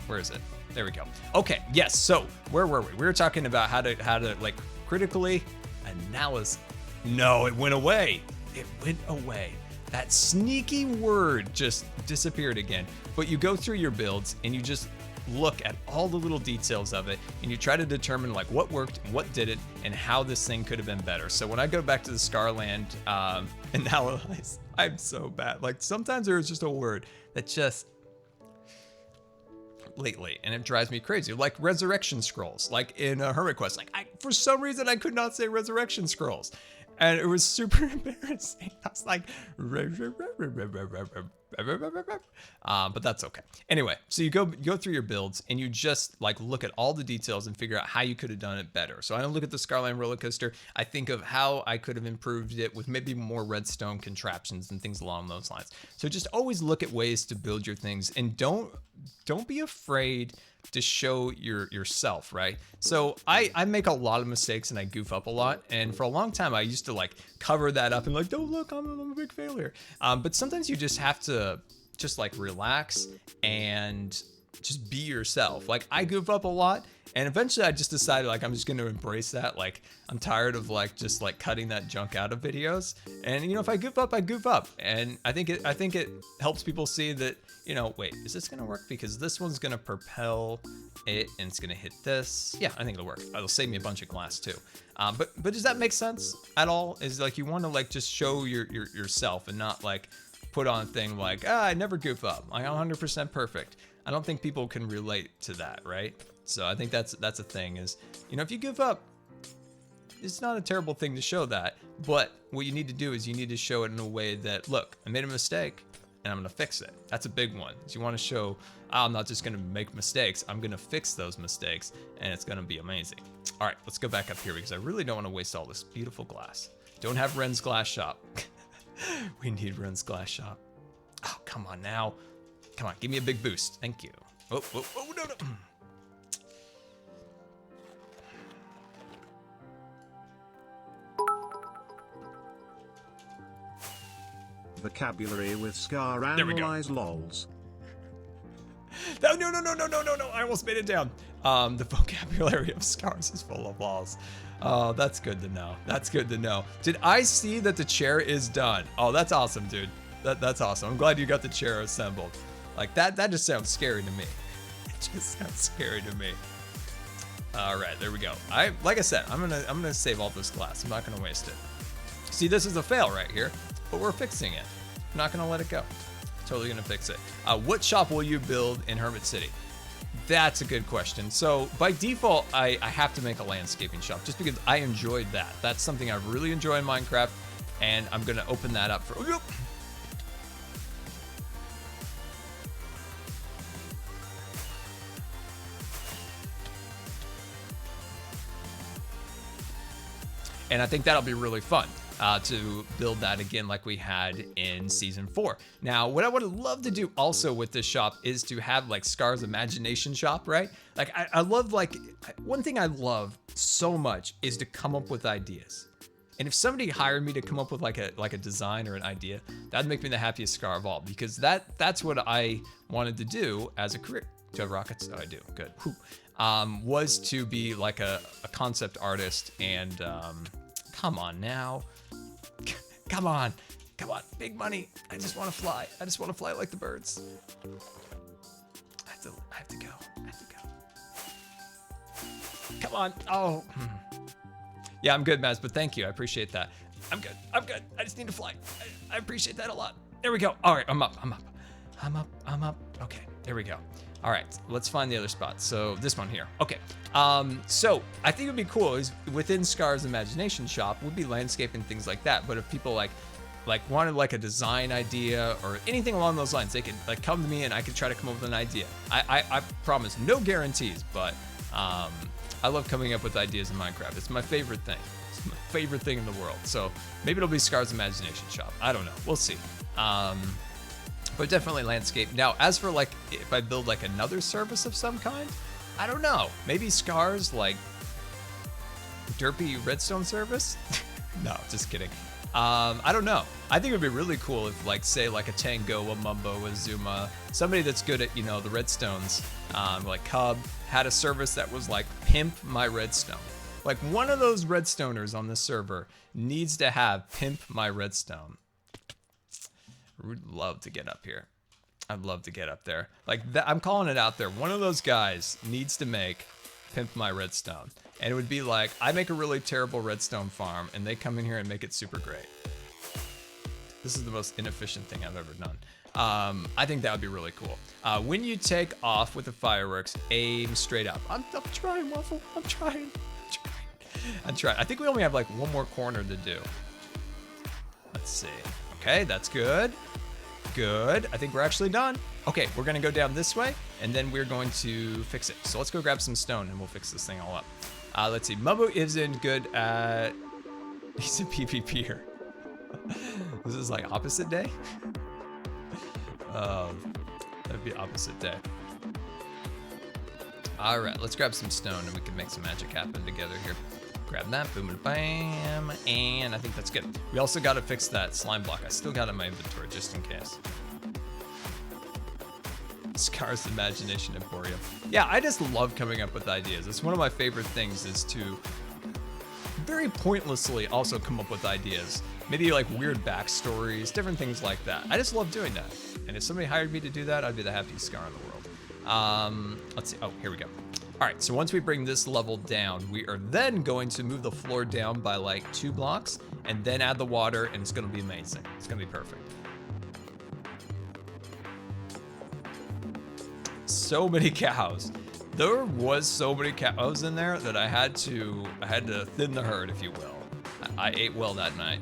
where is it? There we go. Okay, yes. So where were we? We were talking about how to like critically analyze. No, it went away. It went away. That sneaky word just disappeared again. But you go through your builds and you just look at all the little details of it, and you try to determine like what worked, what didn't, and how this thing could have been better. So when I go back to the Scarland analyze, I'm so bad. Like sometimes there is just a word that just lately, and it drives me crazy. Like resurrection scrolls, like in Hermit Quest. Like for some reason I could not say resurrection scrolls, and it was super embarrassing. I was like, but that's okay. Anyway, so you go through your builds and you just like look at all the details and figure out how you could have done it better. So I don't look at the Scarland roller coaster. I think of how I could have improved it with maybe more redstone contraptions and things along those lines. So just always look at ways to build your things, and don't be afraid to show yourself, right? So I make a lot of mistakes and I goof up a lot, and for a long time I used to like cover that up and like, don't look, I'm a big failure. But sometimes you just have to just like relax and just be yourself. Like I goof up a lot, and eventually I just decided like I'm just going to embrace that. Like I'm tired of like just like cutting that junk out of videos, and you know, if I goof up, I goof up, and I think it helps people see that, you know, wait, is this gonna work? Because this one's gonna propel it and it's gonna hit this. Yeah, I think it'll work. It'll save me a bunch of glass too. But does that make sense at all? Is like you want to like just show yourself and not like put on a thing like, I never goof up, I'm 100% perfect. I don't think people can relate to that, right? So I think that's a thing, is, you know, if you goof up, it's not a terrible thing to show that, but what you need to do is you need to show it in a way that, look, I made a mistake and I'm gonna fix it. That's a big one. So you want to show, I'm not just gonna make mistakes, I'm gonna fix those mistakes, and it's gonna be amazing. All right, let's go back up here because I really don't want to waste all this beautiful glass. Don't have Ren's glass shop. We need Ren's glass shop. Oh, come on now. Come on, give me a big boost. Thank you. Oh, no. Vocabulary with Scar analyze lols. No. I almost made it down. The vocabulary of Scars is full of lols. Oh, that's good to know. That's good to know. Did I see that the chair is done? Oh, that's awesome, dude. That's awesome. I'm glad you got the chair assembled. Like that just sounds scary to me. It just sounds scary to me. All right, there we go. Like I said, I'm gonna save all this glass. I'm not gonna waste it. See, this is a fail right here, but we're fixing it. I'm not gonna let it go. Totally gonna fix it. What shop will you build in Hermit City? That's a good question. So by default, I have to make a landscaping shop just because I enjoyed that. That's something I really enjoy in Minecraft, and I'm gonna open that up for. And I think that'll be really fun to build that again like we had in Season 4. Now, what I would love to do also with this shop is to have like Scar's imagination shop, right? Like I love, like, one thing I love so much is to come up with ideas. And if somebody hired me to come up with like a design or an idea, that'd make me the happiest Scar of all, because that's what I wanted to do as a career. Do you have rockets? Oh, I do. Good. Was to be like a concept artist, and come on now. Come Come on, big money. I just want to fly. I just want to fly like the birds. I have to go. I have to go. Come on. Oh. Yeah, I'm good, Maz, but thank you. I appreciate that. I'm good. I'm good. I just need to fly. I appreciate that a lot. There we go. All right, I'm up. I'm up. I'm up. I'm up. Okay, there we go. All right, let's find the other spot. So this one here. Okay. So I think it'd be cool is within Scar's imagination shop would be landscape and things like that. But if people like wanted like a design idea or anything along those lines, they could like come to me and I could try to come up with an idea. I promise no guarantees, but I love coming up with ideas in Minecraft. It's my favorite thing. It's my favorite thing in the world. So maybe it'll be Scar's imagination shop. I don't know. We'll see. But definitely landscape. Now, as for like, if I build like another service of some kind, I don't know. Maybe Scar's like derpy redstone service? No, just kidding. I don't know. I think it would be really cool if like, say like a Tango, a Mumbo, a Zuma, somebody that's good at, you know, the redstones, like Cub, had a service that was like pimp my redstone. Like one of those redstoners on this server needs to have pimp my redstone. Would love to get up here. I'd love to get up there. Like that, I'm calling it out there. One of those guys needs to make pimp my redstone. And it would be like, I make a really terrible redstone farm and they come in here and make it super great. This is the most inefficient thing I've ever done. I think that would be really cool. When you take off with the fireworks, aim straight up. I'm trying, Waffle. I'm trying. I think we only have like one more corner to do. Let's see. Okay, that's good. Good. I think we're actually done. Okay, we're gonna go down this way, and then we're going to fix it. So let's go grab some stone, and we'll fix this thing all up. Let's see. Mumbo isn't good at... He's a PvPer. This is like opposite day? That'd be opposite day. All right, let's grab some stone, and we can make some magic happen together here. Grab that, boom and bam, and I think that's good. We also got to fix that slime block. I still got it in my inventory just in case. Scar's Imagination Emporium. Yeah, I just love coming up with ideas. It's one of my favorite things is to very pointlessly also come up with ideas. Maybe like weird backstories, different things like that. I just love doing that. And if somebody hired me to do that, I'd be the happiest Scar in the world. Let's see. Oh, here we go. All right, so once we bring this level down, we are then going to move the floor down by like 2 blocks and then add the water, and it's gonna be amazing. It's gonna be perfect. So many cows. There was so many cows in there that I had to thin the herd, if you will. I ate well that night.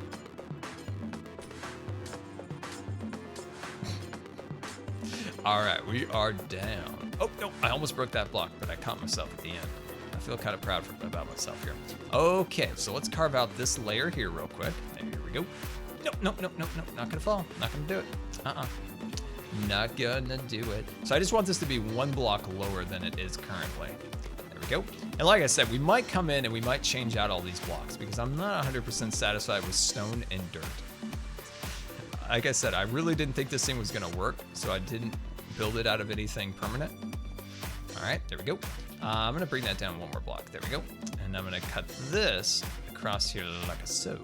All right, we are down. Oh, no, I almost broke that block, but I caught myself at the end. I feel kind of proud about myself here. Okay, so let's carve out this layer here real quick. Here we go. Nope, not gonna fall. Not gonna do it. Not gonna do it. So I just want this to be 1 block lower than it is currently. There we go. And like I said, we might come in and we might change out all these blocks because I'm not 100% satisfied with stone and dirt. Like I said, I really didn't think this thing was gonna work, so I didn't build it out of anything permanent. All right, there we go. I'm gonna bring that down 1 more block. There we go. And I'm gonna cut this across here like so.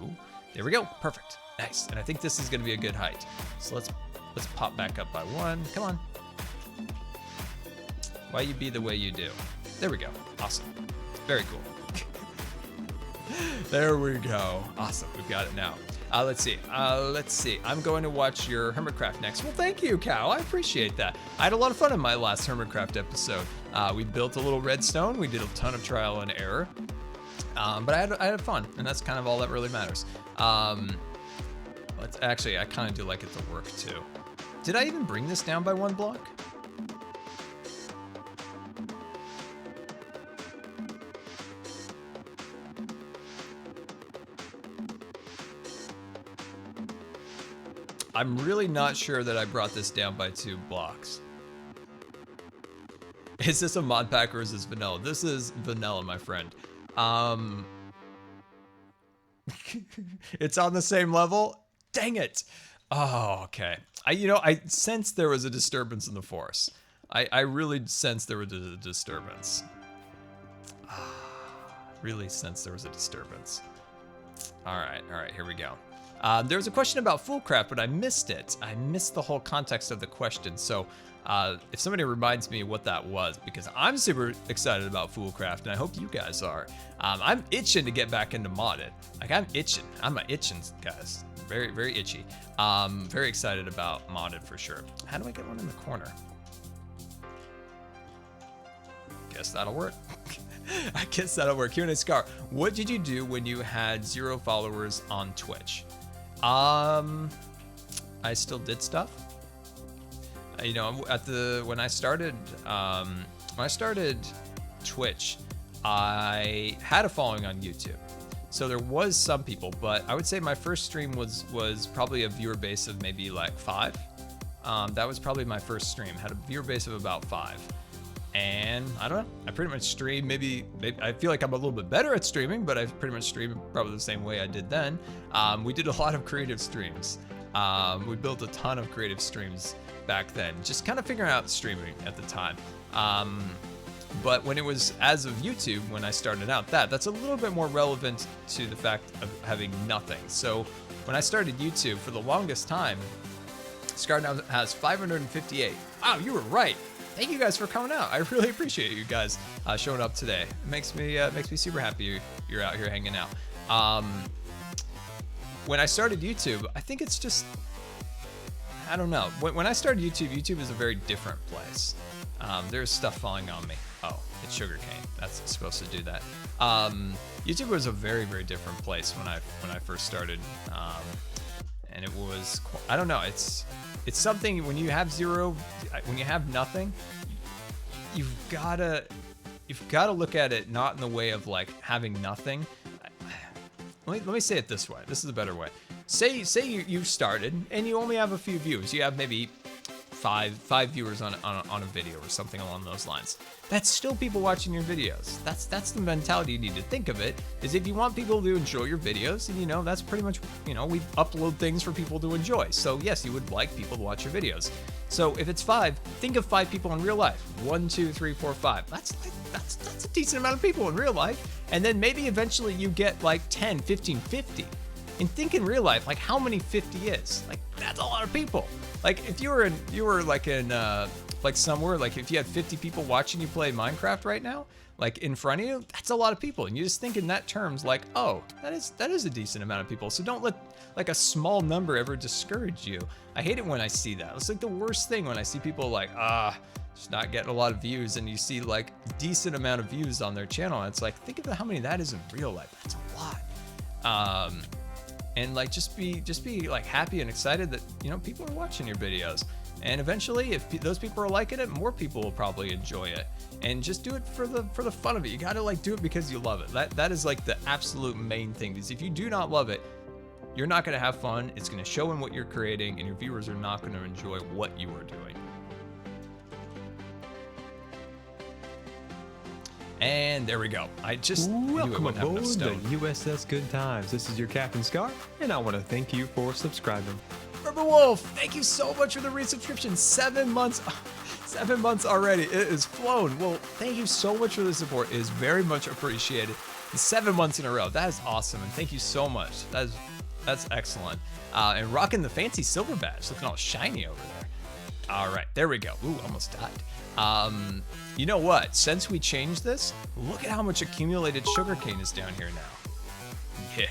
There we go, perfect, nice. And I think this is gonna be a good height. So let's pop back up by 1, come on. Why you be the way you do? There we go, awesome, very cool. There we go, awesome, we've got it now. Let's see. I'm going to watch your Hermitcraft next. Well, thank you, Cow. I appreciate that. I had a lot of fun in my last Hermitcraft episode. We built a little redstone. We did a ton of trial and error. But I had fun, and that's kind of all that really matters. Actually, I kind of do like it to work, too. Did I even bring this down by 1 block? I'm really not sure that I brought this down by 2 blocks. Is this a mod pack or is this vanilla? This is vanilla, my friend. It's on the same level? Dang it. Oh, okay. I sensed there was a disturbance in the force. I really sensed there was a disturbance. Really sensed there was a disturbance. All right, here we go. There was a question about Foolcraft, but I missed it. I missed the whole context of the question. So if somebody reminds me what that was, because I'm super excited about Foolcraft, and I hope you guys are. I'm itching to get back into modded. Like, I'm itching. I'm itching, guys. Very, very itchy. Very excited about modded for sure. How do I get one in the corner? Guess that'll work. I guess that'll work. Q&A Scar, what did you do when you had 0 followers on Twitch? I still did stuff. You know, when I started Twitch, I had a following on YouTube. So there was some people, but I would say my first stream was probably a viewer base of maybe like 5. That was probably my first stream. Had a viewer base of about 5. And I don't know, I pretty much stream, maybe I feel like I'm a little bit better at streaming, but I pretty much stream probably the same way I did then. We did a lot of creative streams. We built a ton of creative streams back then, just kind of figuring out streaming at the time. But when it was as of YouTube, when I started out, that's a little bit more relevant to the fact of having nothing. So when I started YouTube, for the longest time, Scar now has 558. Wow, you were right. Thank you guys for coming out. I really appreciate you guys showing up today. It makes me super happy you're out here hanging out. When I started YouTube, I think it's just, I don't know. When I started YouTube, YouTube is a very different place. There's stuff falling on me. Oh, it's sugarcane. That's supposed to do that. YouTube was a very, very different place when I first started, and it was, I don't know. It's something when you have 0, when you have nothing, you've gotta look at it not in the way of like having nothing. Let me say it this way. This is a better way. Say you started and you only have a few views. You have maybe five viewers on a video or something along those lines. That's still people watching your videos. That's the mentality you need to think of it, is if you want people to enjoy your videos, and you know, that's pretty much, you know, we upload things for people to enjoy. So yes, you would like people to watch your videos. So if it's 5, think of 5 people in real life. 1, 2, 3, 4, 5. That's a decent amount of people in real life. And then maybe eventually you get like 10, 15, 50. And think in real life, like how many 50 is? Like, that's a lot of people. Like if you were like in somewhere, like if you had 50 people watching you play Minecraft right now, like in front of you, that's a lot of people. And you just think in that terms, like, oh, that is a decent amount of people. So don't let like a small number ever discourage you. I hate it when I see that. It's like the worst thing when I see people like, just not getting a lot of views, and you see like decent amount of views on their channel. And it's like, think about how many that is in real life. That's a lot. And like just be like happy and excited that, you know, people are watching your videos. And eventually, if those people are liking it, more people will probably enjoy it. And just do it for the fun of it. You gotta like do it because you love it. That is like the absolute main thing. Because if you do not love it, you're not gonna have fun. It's gonna show in what you're creating, and your viewers are not gonna enjoy what you are doing. And there we go. I just welcome aboard the USS Good Times. This is your Captain Scar, and I want to thank you for subscribing. Rubber Wolf, thank you so much for the resubscription. 7 months, 7 months already. It is flown. Well, thank you so much for the support. It is very much appreciated. 7 months in a row. That is awesome, and thank you so much. That's excellent. And rocking the fancy silver badge, looking all shiny over there. All right, there we go. Ooh, almost died. You know what? Since we changed this, look at how much accumulated sugarcane is down here now. Yeah.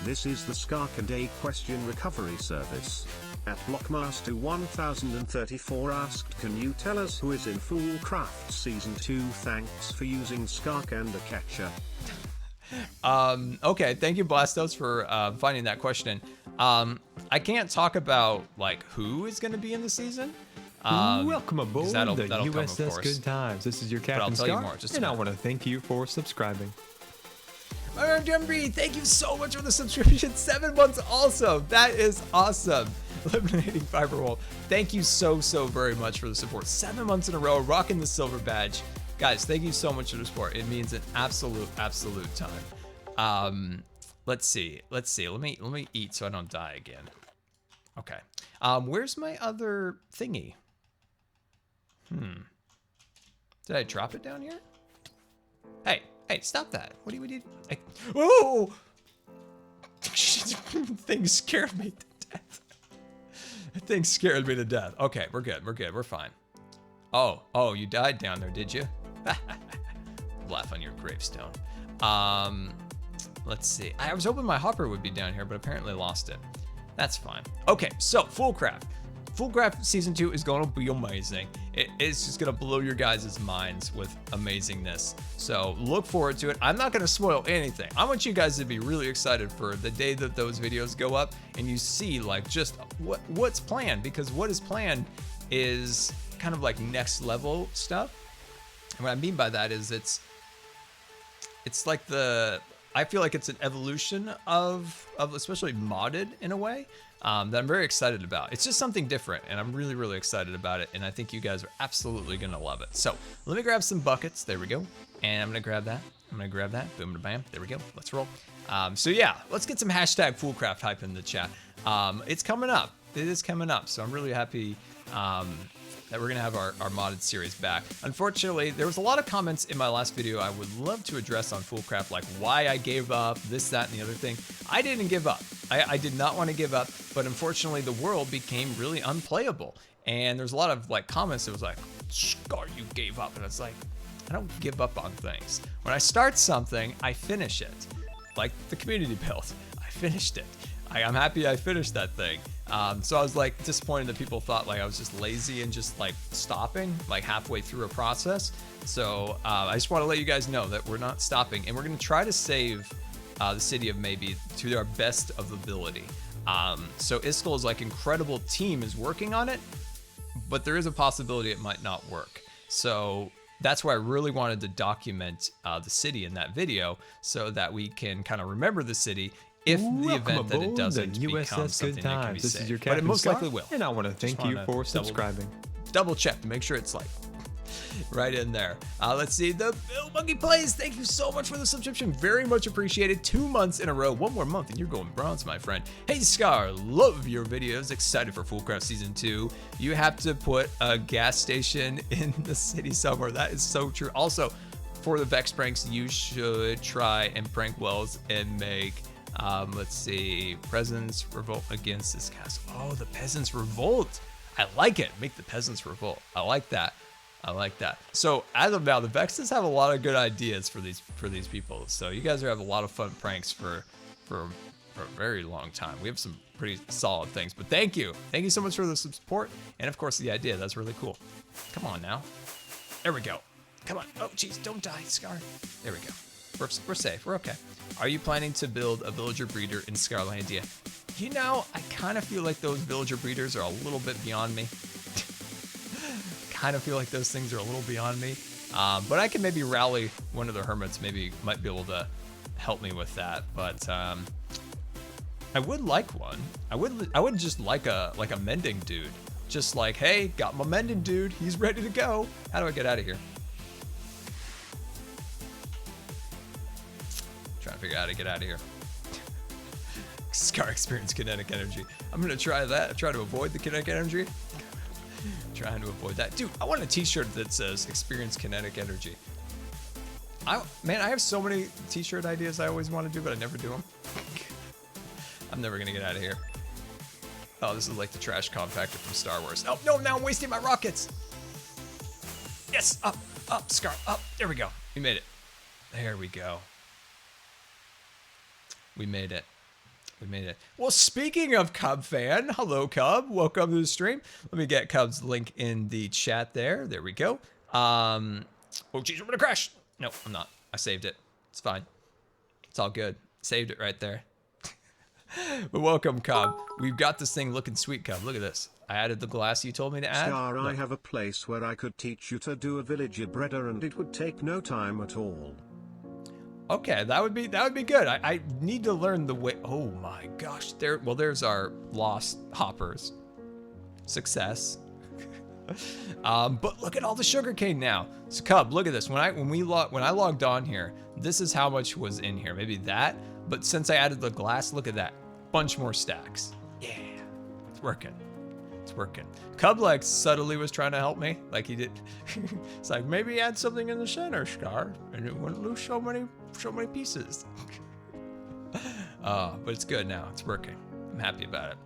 This is the Scar Day question recovery service. At Blockmaster 1034 asked, can you tell us who is in Foolcraft Season 2? Thanks for using Skark and a catcher. Okay, thank you, Blastos, for finding that question. I can't talk about like who is going to be in the season. Welcome aboard the USS come, Good Times. This is your Captain Scar, and I want to thank you for subscribing. Jumby, thank you so much for the subscription. 7 months also. That is awesome. Eliminating Fiberwolf. Thank you so very much for the support. 7 months in a row, rocking the silver badge. Guys, thank you so much for the support. It means an absolute ton. Let's see. Let me eat so I don't die again. Okay. Where's my other thingy? Did I drop it down here? Hey, stop that. What do you need? Whoa! Thing scared me to death. That thing scared me to death. Okay, we're good. We're good. We're fine. Oh, you died down there, did you? Laugh on your gravestone. Let's see. I was hoping my hopper would be down here, but apparently lost it. That's fine. Okay, so Foolcraft. Foolcraft Season 2 is going to be amazing. It's just going to blow your guys' minds with amazingness. So look forward to it. I'm not going to spoil anything. I want you guys to be really excited for the day that those videos go up and you see like just what's planned, because what is planned is kind of like next level stuff. And what I mean by that is it's like I feel like it's an evolution of especially modded in a way that I'm very excited about. It's just something different, and I'm really, really excited about it, and I think you guys are absolutely gonna love it. So let me grab some buckets. There we go. And I'm gonna grab that. I'm gonna grab that. Boom, bam. There we go. Let's roll. So yeah, let's get some hashtag Foolcraft hype in the chat. It's coming up. It is coming up. So I'm really happy that we're gonna have our modded series back. Unfortunately, there was a lot of comments in my last video I would love to address on Foolcraft, like why I gave up, this, that, and the other thing. I didn't give up. I did not want to give up, but unfortunately the world became really unplayable. And there's a lot of like comments that was like, Scar, you gave up. And it's like, I don't give up on things. When I start something, I finish it. Like the community build, I finished it. I'm happy I finished that thing. So I was like disappointed that people thought like I was just lazy and just like stopping like halfway through a process. So I just want to let you guys know that we're not stopping, and we're going to try to save the city of Maybe to our best of ability. So Iskel's like incredible team is working on it, but there is a possibility it might not work. So that's why I really wanted to document the city in that video so that we can kind of remember the city if the event that it doesn't become something that can be saved. This is your But it Captain most Scar, likely will. and I want to thank you for subscribing. Double check to make sure it's like right in there. Let's see. The Bill Monkey Plays. Thank you so much for the subscription. Very much appreciated. 2 months in a row. One more month and you're going bronze, my friend. Hey, Scar. Love your videos. Excited for Foolcraft Season 2. You have to put a gas station in the city somewhere. That is so true. Also, for the Vex pranks, you should try and prank Wells and make... let's see, Peasants Revolt against this castle. Oh, the Peasants Revolt. I like it. Make the Peasants Revolt. I like that. I like that. So as of now, the Vexes have a lot of good ideas for these people. So you guys are having a lot of fun pranks for a very long time. We have some pretty solid things. But thank you. Thank you so much for the support. And of course the idea. That's really cool. Come on now. There we go. Come on. Oh, jeez. Don't die, Scar. There we go. We're safe. We're okay. Are you planning to build a villager breeder in Scarlandia? You know, I kind of feel like those villager breeders are a little bit beyond me. Kind of feel like those things are a little beyond me. But I can maybe rally one of the hermits. Maybe might be able to help me with that. But I would like one. I would just like a mending dude. Just like, hey, got my mending dude. He's ready to go. How do I get out of here? Trying to figure out how to get out of here. Scar experience kinetic energy. I'm gonna try that. Try to avoid the kinetic energy. Trying to avoid that. Dude, I want a t-shirt that says experience kinetic energy. Man, I have so many t-shirt ideas I always want to do, but I never do them. I'm never gonna get out of here. Oh, this is like the trash compactor from Star Wars. Oh, no, now I'm wasting my rockets. Yes, up, Scar, up. There we go. We made it. There we go. We made it. We made it. Well, speaking of Cub fan, hello Cub, welcome to the stream. Let me get Cub's link in the chat there. There we go. Oh geez, I'm gonna crash. No, I'm not. I saved it. It's fine. It's all good. Saved it right there. But welcome Cub. We've got this thing looking sweet, Cub. Look at this. I added the glass you told me to add. Scar, Look. I have a place where I could teach you to do a villager breeder and it would take no time at all. Okay, that would be good. I need to learn the way. Oh my gosh, there's our lost hoppers. Success. But look at all the sugarcane now. So Cub, look at this. When I logged on here, this is how much was in here. Maybe that, but since I added the glass, look at that. Bunch more stacks. Yeah, it's working. It's working. Cub like subtly was trying to help me, like he did. It's like maybe add something in the center, Scar, and it wouldn't lose so many pieces. But it's good now. It's working. I'm happy about it.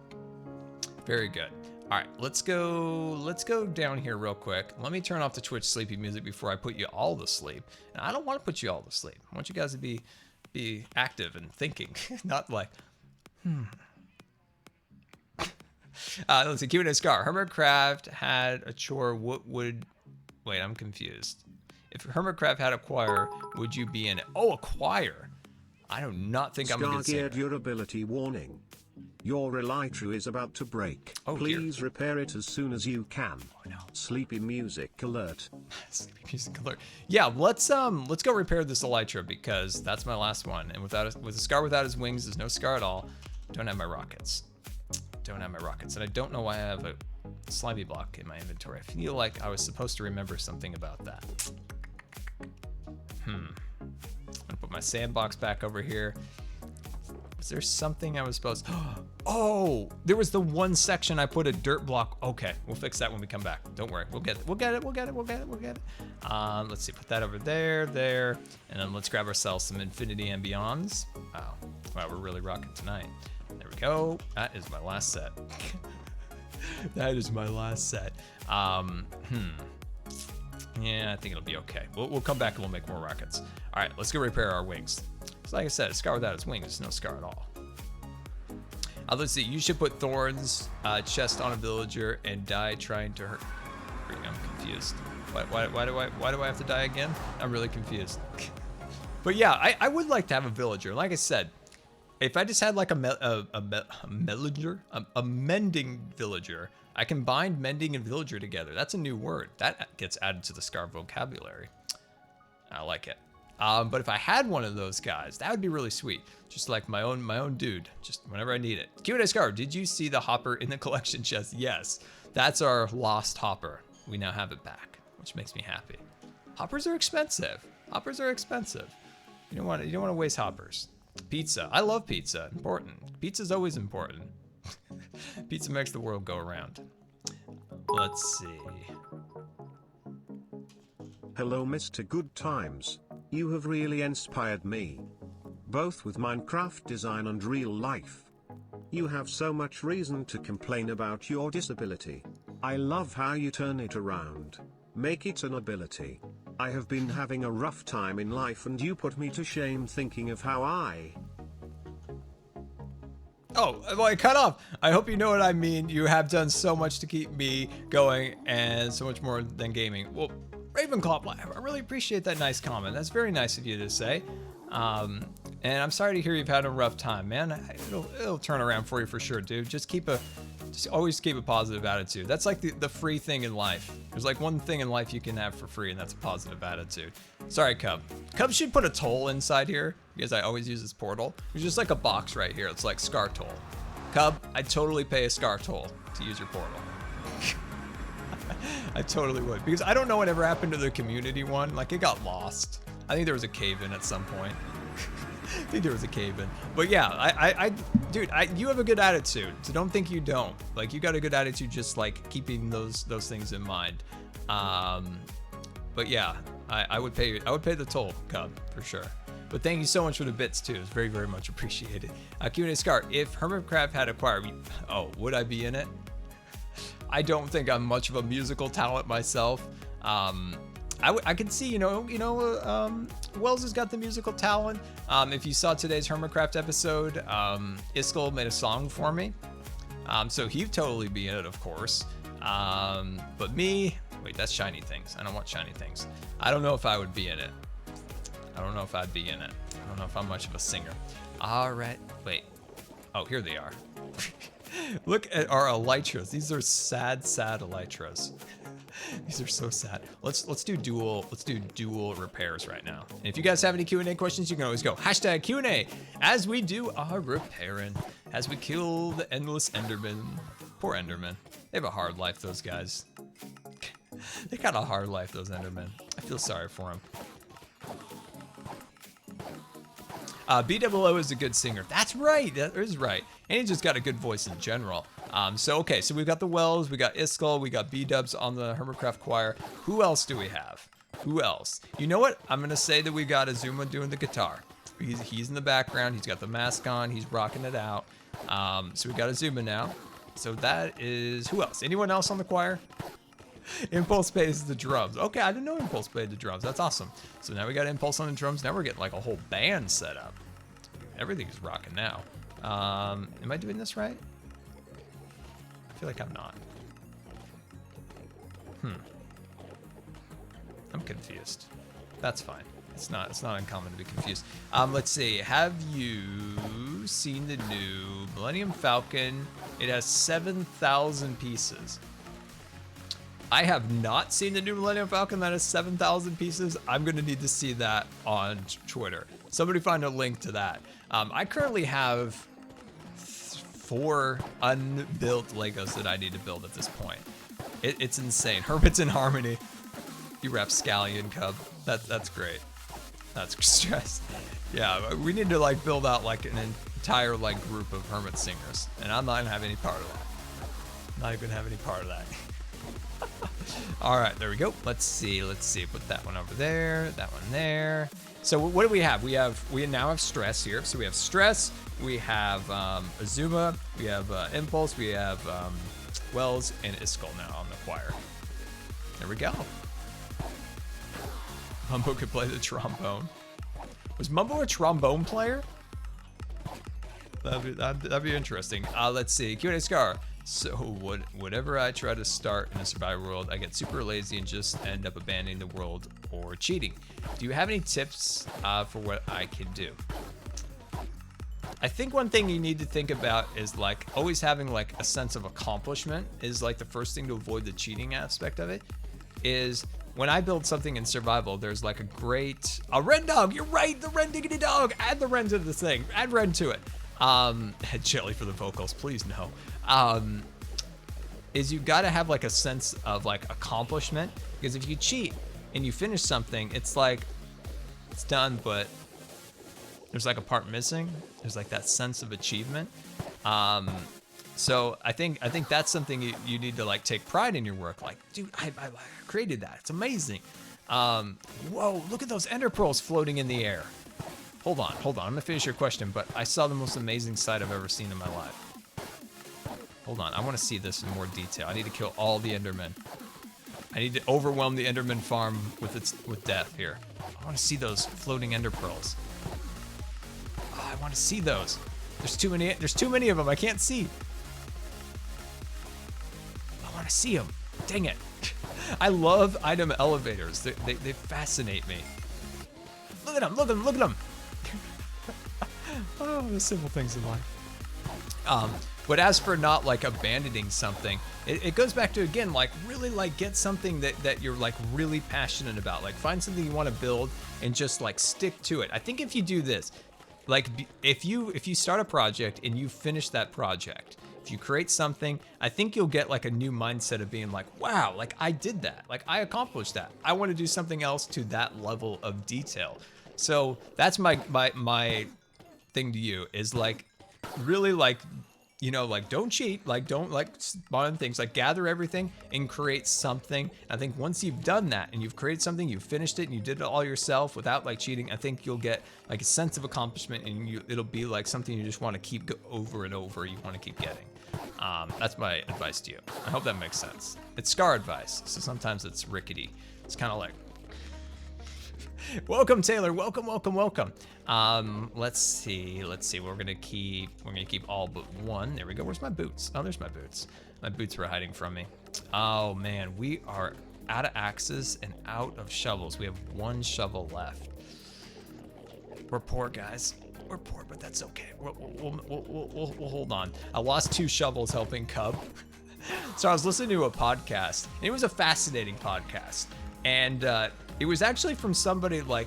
Very good. All right, let's go down here real quick. Let me turn off the Twitch sleepy music before I put you all to sleep. And I don't want to put you all to sleep. I want you guys to be active and thinking, not like, let's see, GoodVodsWithScar. Hermitcraft had a chore. What would? Wait, I'm confused. If Hermitcraft had a choir, would you be in it? Oh, a choir. I do not think I'm a good singer. Scar-geared durability warning. Your elytra is about to break. Oh, please repair it as soon as you can. Oh no. Sleepy music alert. Sleepy music alert. Yeah, let's go repair this elytra because that's my last one. And with a scar without his wings, there's no scar at all. Don't have my rockets. Don't have my rockets, and I don't know why I have a slimy block in my inventory. I feel like I was supposed to remember something about that. I'm gonna put my sandbox back over here. Was there something I was supposed to... Oh, there was the one section I put a dirt block. Okay, we'll fix that when we come back. Don't worry, we'll get it. We'll get it. Let's see, put that over there, and then let's grab ourselves some Infinity and Beyonds. Wow, we're really rocking tonight. There we go. That is my last set. That is my last set. Yeah, I think it'll be okay. We'll come back and we'll make more rockets. All right, let's go repair our wings. So like I said, a scar without its wings is no scar at all. Let's see, you should put thorns chest on a villager and die trying to hurt. I'm confused. Why do I have to die again? I'm really confused. But yeah, I would like to have a villager. Like I said, if I just had like a mending villager, I can bind mending and villager together. That's a new word. That gets added to the Scar vocabulary. I like it. But if I had one of those guys, that would be really sweet. Just like my own dude, just whenever I need it. GoodVodsWithScar, did you see the hopper in the collection chest? Yes, that's our lost hopper. We now have it back, which makes me happy. Hoppers are expensive. Hoppers are expensive. You don't want to waste hoppers. Pizza. I love pizza. Important. Pizza's always important. Pizza makes the world go around. Let's see. Hello, Mr. Good Times. You have really inspired me. Both with Minecraft design and real life. You have so much reason to complain about your disability. I love how you turn it around. Make it an ability. I have been having a rough time in life and you put me to shame thinking of how I... Oh, well, I cut off. I hope you know what I mean. You have done so much to keep me going and so much more than gaming. Well, Ravenclaw, I really appreciate that nice comment. That's very nice of you to say. And I'm sorry to hear you've had a rough time, man. It'll turn around for you for sure, dude. Just always keep a positive attitude. That's like the free thing in life. There's like one thing in life you can have for free, and that's a positive attitude. Sorry, Cub. Cub should put a toll inside here because I always use this portal. There's just like a box right here. It's like Scar toll. Cub, I'd totally pay a Scar toll to use your portal. I totally would, because I don't know whatever happened to the community one. Like, it got lost. I think there was a cave-in at some point. I think there was a cave-in. But yeah, dude, you have a good attitude, so don't think you don't. Like, you got a good attitude, just like keeping those things in mind. But yeah, I would pay the toll, Cub, for sure. But thank you so much for the bits too. It's very, very much appreciated. GoodVodsWithScar, if Hermitcraft had acquired, would I be in it? I don't think I'm much of a musical talent myself. I can see, Wells has got the musical talent. If you saw today's Hermitcraft episode, Iskall made a song for me. So he'd totally be in it, of course. But me, wait, that's shiny things. I don't want shiny things. I don't know if I would be in it. I don't know if I'd be in it. I don't know if I'm much of a singer. All right, wait. Oh, here they are. Look at our elytras. These are sad elytras. These are so sad. Let's do dual repairs right now. And if you guys have any Q&A questions, you can always go hashtag Q&A as we do our repairing, as we kill the endless Enderman. Poor Enderman. They have a hard life, those guys. They got a hard life, those Endermen. I feel sorry for them. BWO is a good singer. That's right. That is right. And he just got a good voice in general. So we've got the Wells, we got Iskall, we got B-dubs on the Hermitcraft choir. Who else do we have? Who else? You know what? I'm going to say that we got Azuma doing the guitar. He's in the background. He's got the mask on. He's rocking it out. So we got to zoom in now. So that is, who else? Anyone else on the choir? Impulse plays the drums. Okay, I didn't know Impulse played the drums. That's awesome. So now we got Impulse on the drums. Now we're getting like a whole band set up. Everything's rocking now. Am I doing this right? I feel like I'm not. I'm confused. That's fine. It's not uncommon to be confused. Let's see. Have you seen the new Millennium Falcon? It has 7,000 pieces. I have not seen the new Millennium Falcon that has 7,000 pieces. I'm going to need to see that on Twitter. Somebody find a link to that. I currently have 4 unbuilt Legos that I need to build at this point. It's insane. Hermit's in Harmony. You Rapscallion Cub. That's great. That's stress. Yeah, we need to like build out like an entire like group of Hermit singers, and I'm not gonna have any part of that. Not even have any part of that. All right, there we go. Let's see. Put that one over there. That one there. So what do we have? We now have Stress here. So we have Stress. We have Azuma. We have Impulse. We have Wells and Iskall now on the choir. There we go. Mumbo could play the trombone. Was Mumbo a trombone player? That'd be interesting. Let's see. Q&A Scar. So whatever I try to start in a survival world, I get super lazy and just end up abandoning the world or cheating. Do you have any tips for what I can do? I think one thing you need to think about is like always having like a sense of accomplishment is like the first thing to avoid the cheating aspect of it. Is when I build something in survival, there's like a Ren dog. You're right, the Ren diggity dog. Add the Ren to the thing. Add Ren to it. Jelly for the vocals, please no. Is you gotta have like a sense of like accomplishment, because if you cheat and you finish something, it's like it's done, but there's like a part missing. There's like that sense of achievement. So I think that's something you need to like take pride in your work. Like, dude, I created that. It's amazing. Whoa, look at those ender pearls floating in the air. Hold on. I'm gonna finish your question, but I saw the most amazing sight I've ever seen in my life. Hold on, I wanna see this in more detail. I need to kill all the Endermen. I need to overwhelm the Enderman farm with death here. I wanna see those floating ender pearls. Oh, I wanna see those. There's too many of them, I can't see. I wanna see them, dang it. I love item elevators, they fascinate me. Look at them. Oh, the simple things in life. But as for not like abandoning something, it goes back to, again, like really like get something that you're like really passionate about. Like find something you want to build and just like stick to it. I think if you do this, like if you start a project and you finish that project, if you create something, I think you'll get like a new mindset of being like, wow, like I did that. Like I accomplished that. I want to do something else to that level of detail. So that's my thing to you is like really like, you know, like don't cheat, like don't like spawn things, like gather everything and create something. I think once you've done that and you've created something, you've finished it and you did it all yourself without like cheating, I think you'll get like a sense of accomplishment and it'll be like something you just want to keep over and over, you want to keep getting. That's my advice to you. I hope that makes sense. It's Scar advice, so sometimes it's rickety. It's kind of like, welcome Taylor, welcome. Let's see. We're gonna keep all but one. There we go. Where's my boots? Oh, there's my boots. My boots were hiding from me. Oh man, we are out of axes and out of shovels. We have one shovel left. We're poor, guys. We're poor, but that's okay. We'll hold on. I lost 2 shovels helping Cub. So I was listening to a podcast, and it was a fascinating podcast. And it was actually from somebody like,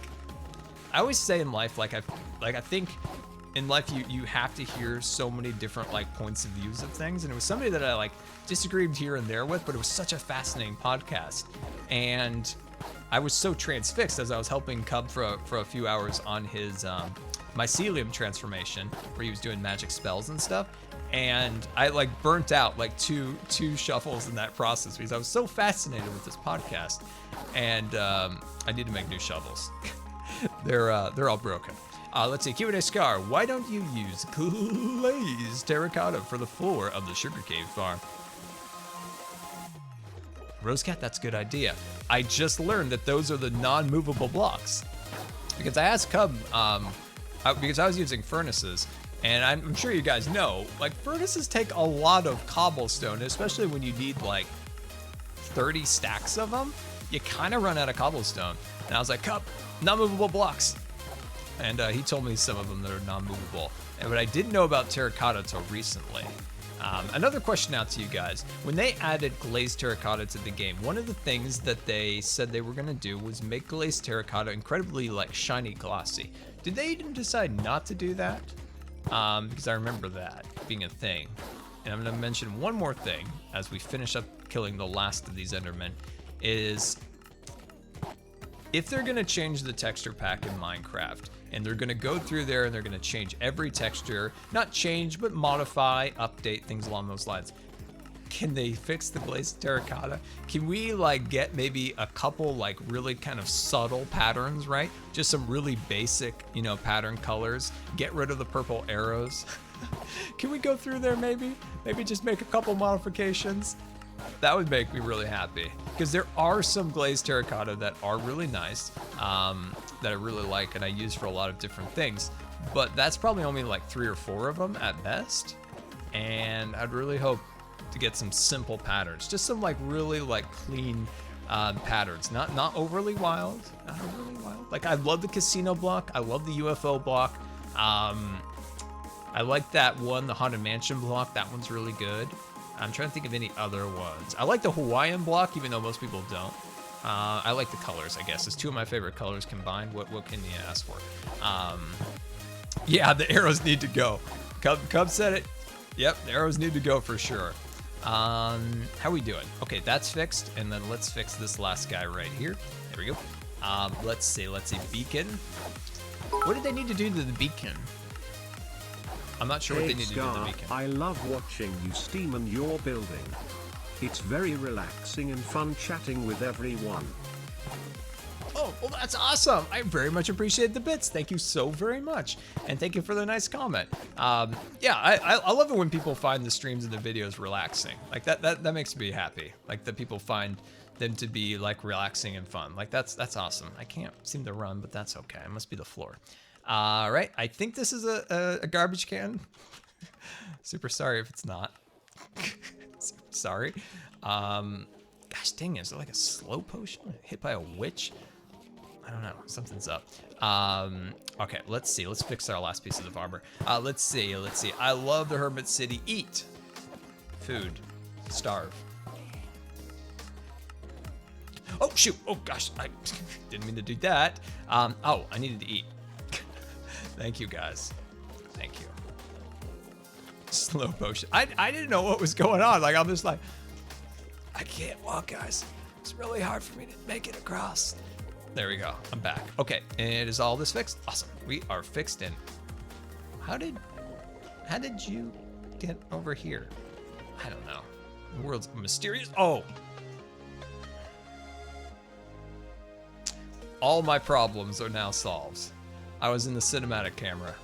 I always say in life, I think in life you have to hear so many different like points of views of things. And it was somebody that I like disagreed here and there with, but it was such a fascinating podcast. And I was so transfixed as I was helping Cub for a few hours on his mycelium transformation, where he was doing magic spells and stuff. And I like burnt out like two shovels in that process because I was so fascinated with this podcast. And I need to make new shovels. They're all broken. Let's see, Q&A Scar, why don't you use glazed terracotta for the floor of the sugar cave farm? Rosecat, that's a good idea. I just learned that those are the non-movable blocks. Because I asked Cub, because I was using furnaces, and I'm sure you guys know, like furnaces take a lot of cobblestone, especially when you need like 30 stacks of them. You kind of run out of cobblestone. And I was like, Cub, non-movable blocks. And he told me some of them that are non-movable. But I didn't know about terracotta until recently. Another question out to you guys. When they added glazed terracotta to the game, one of the things that they said they were gonna do was make glazed terracotta incredibly like shiny glossy. Did they even decide not to do that? Because I remember that being a thing. And I'm gonna mention one more thing as we finish up killing the last of these Endermen, is if they're gonna change the texture pack in Minecraft, and they're gonna go through there and they're gonna change every texture, not change, but modify, update, things along those lines. Can they fix the glazed terracotta? Can we like get maybe a couple like really kind of subtle patterns, right? Just some really basic, you know, pattern colors. Get rid of the purple arrows. Can we go through there maybe? Maybe just make a couple modifications? That would make me really happy, because there are some glazed terracotta that are really nice, that I really like and I use for a lot of different things, but that's probably only like 3 or 4 of them at best. And I'd really hope to get some simple patterns, just some like really like clean patterns, not overly wild, Like I love the casino block, I love the UFO block. I like that one, the Haunted Mansion block. That one's really good. I'm trying to think of any other ones. I like the Hawaiian block, even though most people don't. I like the colors, I guess. It's 2 of my favorite colors combined. What can you ask for? Yeah, the arrows need to go. Cub said it. Yep, the arrows need to go for sure. How are we doing? Okay, that's fixed. And then let's fix this last guy right here. There we go. Let's see, beacon. What did they need to do to the beacon? I'm not sure what they need to do to the beacon. I love watching you steam and your building. It's very relaxing and fun chatting with everyone. Oh, well, that's awesome. I very much appreciate the bits. Thank you so very much. And thank you for the nice comment. Yeah, I love it when people find the streams and the videos relaxing. Like that makes me happy. Like that people find them to be like relaxing and fun. Like that's awesome. I can't seem to run, but that's okay. It must be the floor. All right, I think this is a garbage can. Super sorry if it's not. Super sorry. Gosh dang it, is it like a slow potion? Hit by a witch? I don't know, something's up. Okay, let's see, let's fix our last pieces of armor. Let's see. I love the Hermit City. Eat. Food. Starve. Oh shoot, oh gosh, I didn't mean to do that. Oh, I needed to eat. Thank you guys, thank you. Slow potion. I didn't know what was going on. Like I'm just like, I can't walk, guys. It's really hard for me to make it across. There we go, I'm back. Okay, and is all this fixed? Awesome, we are fixed in. How did you get over here? I don't know. The world's mysterious. Oh. All my problems are now solved. I was in the cinematic camera.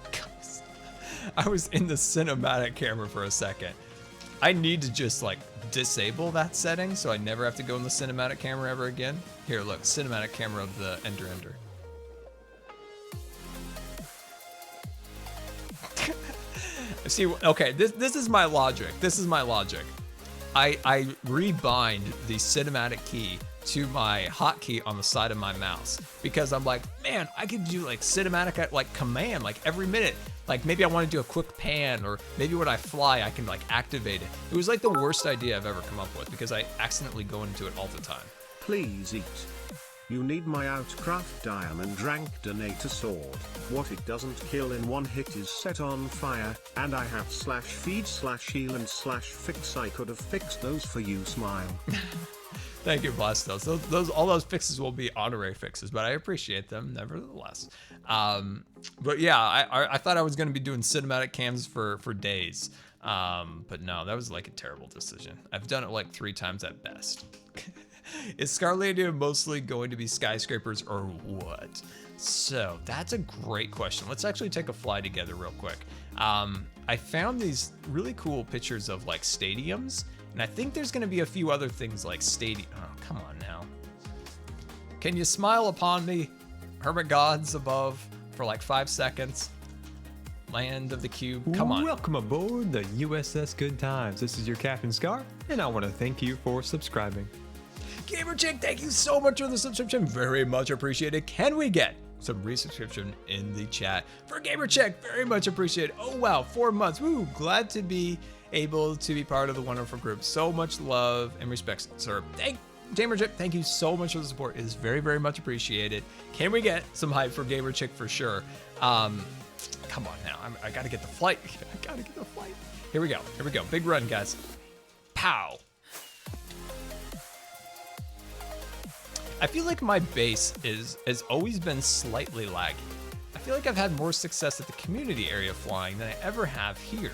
I was in the cinematic camera for a second. I need to just like disable that setting so I never have to go in the cinematic camera ever again. Here, look, cinematic camera of the Ender. See, okay, this is my logic. I rebind the cinematic key to my hotkey on the side of my mouse because I'm like, man, I could do like cinematic at like command like every minute. Like maybe I want to do a quick pan, or maybe when I fly I can like activate it. It was like the worst idea I've ever come up with because I accidentally go into it all the time. Please eat. You need my outcraft diamond rank donator sword. What it doesn't kill in one hit is set on fire, and I have /feed/heal and /fix. I could have fixed those for you, smile. Thank you, Blastos. All those fixes will be honorary fixes, but I appreciate them nevertheless. But yeah, I thought I was going to be doing cinematic cams for days, but no, that was like a terrible decision. I've done it like 3 times at best. Is Scarlandia mostly going to be skyscrapers or what? So that's a great question. Let's actually take a fly together real quick. I found these really cool pictures of like stadiums, and I think there's going to be a few other things like stadium. Oh, come on now. Can you smile upon me, hermit gods above, for like 5 seconds? Land of the cube. Come on. Welcome aboard the USS Good Times. This is your Captain Scar, and I want to thank you for subscribing. Gamer Chick, thank you so much for the subscription. Very much appreciated. Can we get some resubscription in the chat for Gamer Chick? Very much appreciated. Oh wow, 4 months. Woo! Glad to be able to be part of the wonderful group. So much love and respect, sir. Gamer Chick, thank you so much for the support. It is very, very much appreciated. Can we get some hype for Gamer Chick for sure? Come on now. I gotta get the flight. I gotta get the flight. Here we go. Here we go. Big run, guys. Pow. I feel like my base has always been slightly laggy. I feel like I've had more success at the community area flying than I ever have here.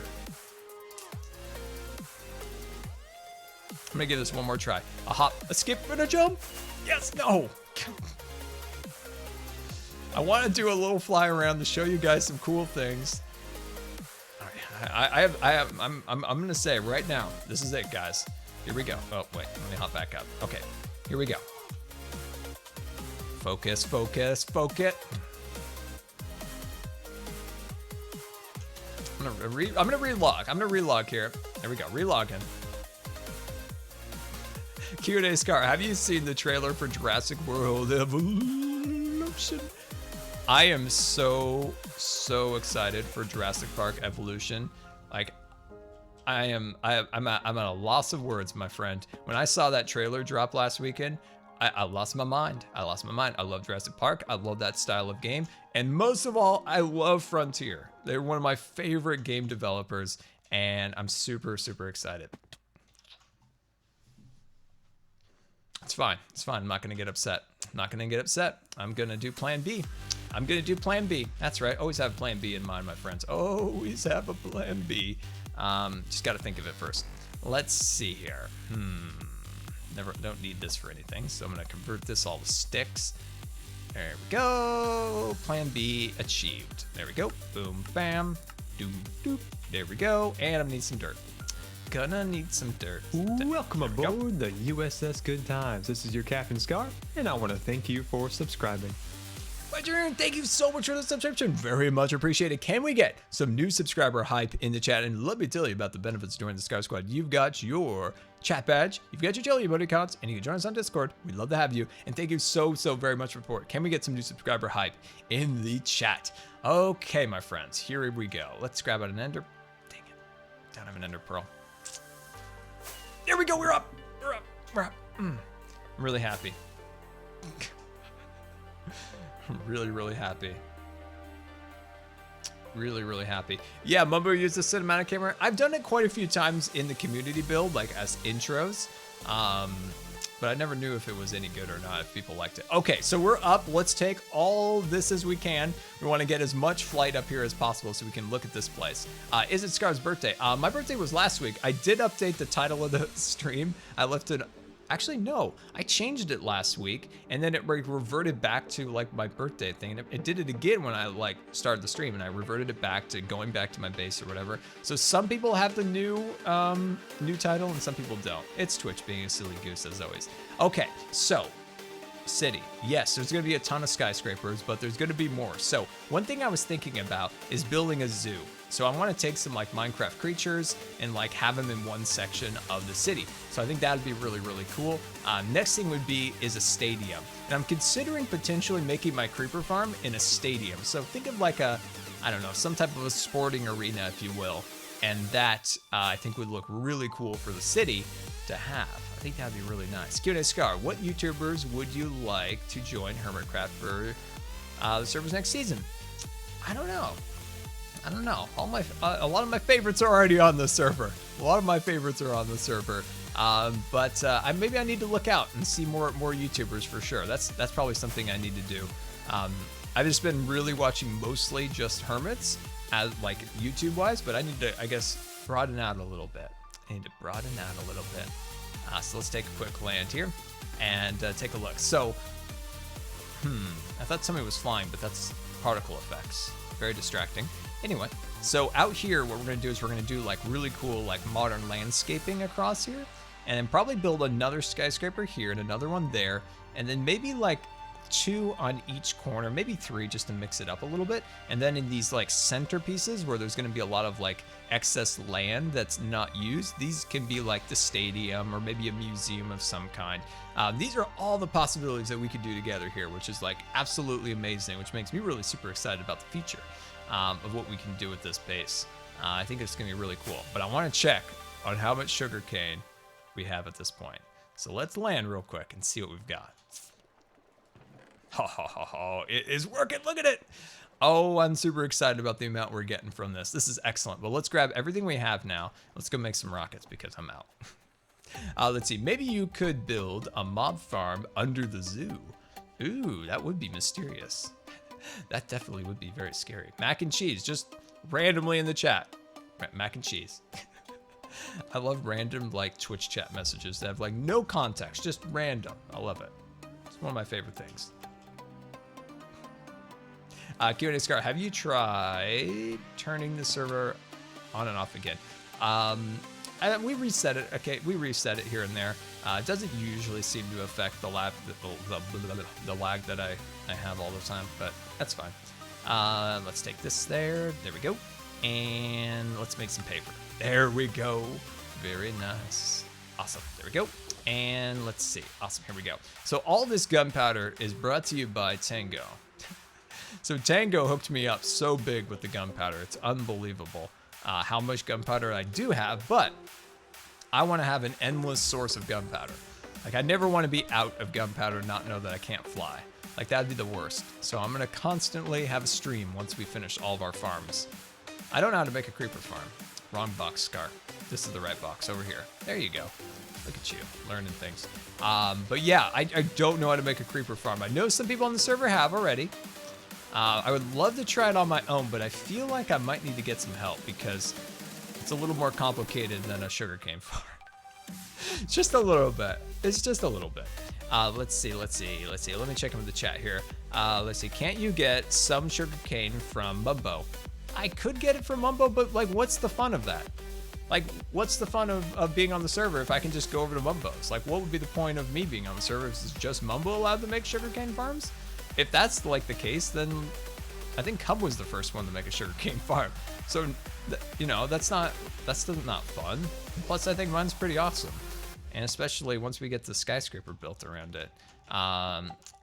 I'm gonna give this one more try. A hop, a skip, and a jump. Yes, no. I want to do a little fly around to show you guys some cool things. All right, I'm gonna say right now, this is it, guys. Here we go. Oh wait, let me hop back up. Okay, here we go. Focus, focus, focus. I'm gonna relog. I'm gonna relog here. There we go. Relogging. Q&A Scar, have you seen the trailer for Jurassic World Evolution? I am so excited for Jurassic Park Evolution. Like, I'm at a loss of words, my friend. When I saw that trailer drop last weekend, I lost my mind. I lost my mind. I love Jurassic Park. I love that style of game. And most of all, I love Frontier. They're one of my favorite game developers, and I'm super excited. It's fine. It's fine. I'm not going to get upset. I'm not going to get upset. I'm going to do plan B. I'm going to do plan B. That's right. Always have plan B in mind, my friends. Always have a plan B. Just got to think of it first. Let's see here. Don't need this for anything. So I'm going to convert this all to sticks. There we go. Plan B achieved. There we go. Boom, bam. Doop, doop. There we go. And I'm going to need some dirt. Gonna need some dirt. Welcome aboard the USS Good Times. This is your Captain Scar, and I want to thank you for subscribing. My turn. Thank you so much for the subscription. Very much appreciated. Can we get some new subscriber hype in the chat? And let me tell you about the benefits of joining the Scar Squad. You've got your chat badge, you've got your jelly emoticons, and you can join us on Discord. We'd love to have you. And thank you so very much for support. Can we get some new subscriber hype in the chat? Okay, my friends, here we go. Let's grab out an ender. Dang it. Don't have an ender pearl. There we go. We're up. We're up. We're up. I'm really happy. I'm really happy. Really happy. Yeah, Mumbo used the cinematic camera. I've done it quite a few times in the community build, like as intros. But I never knew if it was any good or not, if people liked it. Okay, so we're up. Let's take all this as we can. We want to get as much flight up here as possible so we can look at this place. Is it Scar's birthday? My birthday was last week. I did update the title of the stream. I left it... Actually, no. I changed it last week, and then it reverted back to like my birthday thing. And it did it again when I like started the stream, and I reverted it back to going back to my base or whatever. So some people have the new title, and some people don't. It's Twitch being a silly goose as always. Okay, so city. Yes, there's going to be a ton of skyscrapers, but there's going to be more. So one thing I was thinking about is building a zoo. So I want to take some like Minecraft creatures and like have them in one section of the city. So I think that'd be really cool. Next thing would be is a stadium. And I'm considering potentially making my creeper farm in a stadium. So think of like a, I don't know, some type of a sporting arena, if you will. And that I think would look really cool for the city to have. I think that'd be really nice. Q&A Scar, what YouTubers would you like to join Hermitcraft for the servers next season? I don't know. A lot of my favorites are already on the server. But maybe I need to look out and see more YouTubers for sure. That's probably something I need to do. I've just been really watching mostly just hermits, as like YouTube wise, but I need to, I guess, broaden out a little bit. So let's take a quick land here and take a look. So, I thought somebody was flying, but that's particle effects. Very distracting. Anyway, so out here, what we're gonna do is we're gonna do like really cool, like modern landscaping across here, and then probably build another skyscraper here and another one there, and then maybe like 2 on each corner, maybe 3 just to mix it up a little bit. And then in these like centerpieces where there's going to be a lot of like excess land that's not used, these can be like the stadium or maybe a museum of some kind. These are all the possibilities that we could do together here, which is like absolutely amazing, which makes me really super excited about the future of what we can do with this base. I think it's going to be really cool, but I want to check on how much sugarcane we have at this point. So let's land real quick and see what we've got. It is working. Look at it. Oh, I'm super excited about the amount we're getting from this. This is excellent. Well, let's grab everything we have now. Let's go make some rockets because I'm out. Let's see. Maybe you could build a mob farm under the zoo. Ooh, that would be mysterious. That definitely would be very scary. Mac and cheese, just randomly in the chat. Mac and cheese. I love random like Twitch chat messages that have like no context, just random. I love it. It's one of my favorite things. Q&A Scar, have you tried turning the server on and off again? We reset it. Okay, we reset it here and there. It doesn't usually seem to affect the lag, the lag that I have all the time, but that's fine. Let's take this there. There we go. And let's make some paper. There we go. Very nice. Awesome. There we go. And let's see. Awesome. Here we go. So all this gunpowder is brought to you by Tango. So Tango hooked me up so big with the gunpowder. It's unbelievable how much gunpowder I do have, but I want to have an endless source of gunpowder. Like I never want to be out of gunpowder and not know that I can't fly. Like that'd be the worst. So I'm going to constantly have a stream once we finish all of our farms. I don't know how to make a creeper farm. Wrong box, Scar. This is the right box over here. There you go. Look at you, learning things. But yeah, I don't know how to make a creeper farm. I know some people on the server have already. I would love to try it on my own, but I feel like I might need to get some help because it's a little more complicated than a sugarcane farm. Just a little bit. It's just a little bit. Let's see. Let me check in with the chat here. Let's see. Can't you get some sugarcane from Mumbo? I could get it from Mumbo, but like, what's the fun of that? Like, what's the fun of being on the server if I can just go over to Mumbo's? Like, what would be the point of me being on the server? Is just Mumbo allowed to make sugarcane farms? If that's like the case, then I think Cub was the first one to make a sugarcane farm. So, you know, that's not fun. Plus, I think mine's pretty awesome. And especially once we get the skyscraper built around it.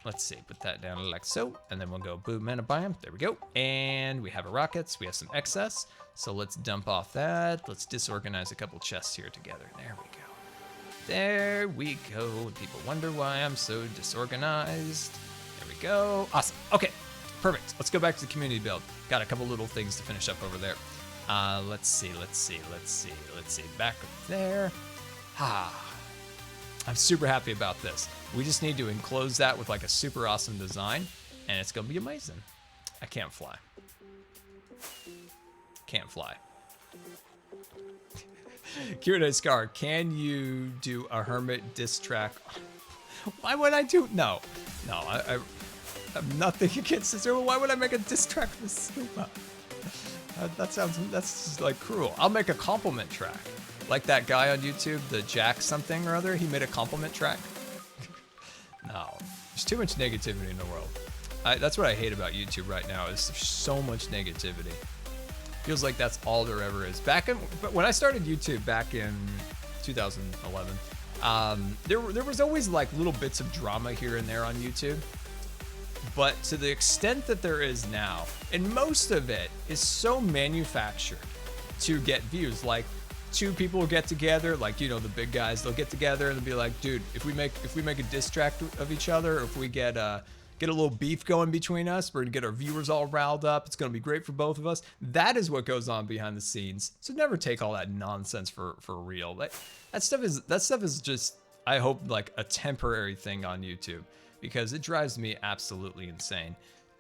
Let's see, put that down like so. And then we'll go boom and a bam. There we go. And we have our rockets. We have some excess. So let's dump off that. Let's disorganize a couple chests here together. There we go. There we go. People wonder why I'm so disorganized. There we go. Awesome. Okay, perfect. Let's go back to the community build. Got a couple little things to finish up over there. Let's see. Back up there. I'm super happy about this. We just need to enclose that with like a super awesome design, and it's gonna be amazing. I can't fly. Can't fly. Q&A Scar, can you do a Hermit diss track? Why would I do? No, I have nothing against this. Why would I make a diss track for Suma? That's just like cruel. I'll make a compliment track. Like that guy on YouTube, the Jack something or other, he made a compliment track. No, there's too much negativity in the world. That's what I hate about YouTube right now, is there's so much negativity. Feels like that's all there ever is. But when I started YouTube back in 2011, there was always like little bits of drama here and there on YouTube. But to the extent that there is now, and most of it is so manufactured to get views, like two people get together, like, you know, the big guys, they'll get together and they'll be like, dude, if we make a diss track of each other, or if we get a little beef going between us, we're gonna get our viewers all riled up, it's gonna be great for both of us. That is what goes on behind the scenes. So never take all that nonsense for real. That stuff is just, I hope, like a temporary thing on YouTube, because it drives me absolutely insane.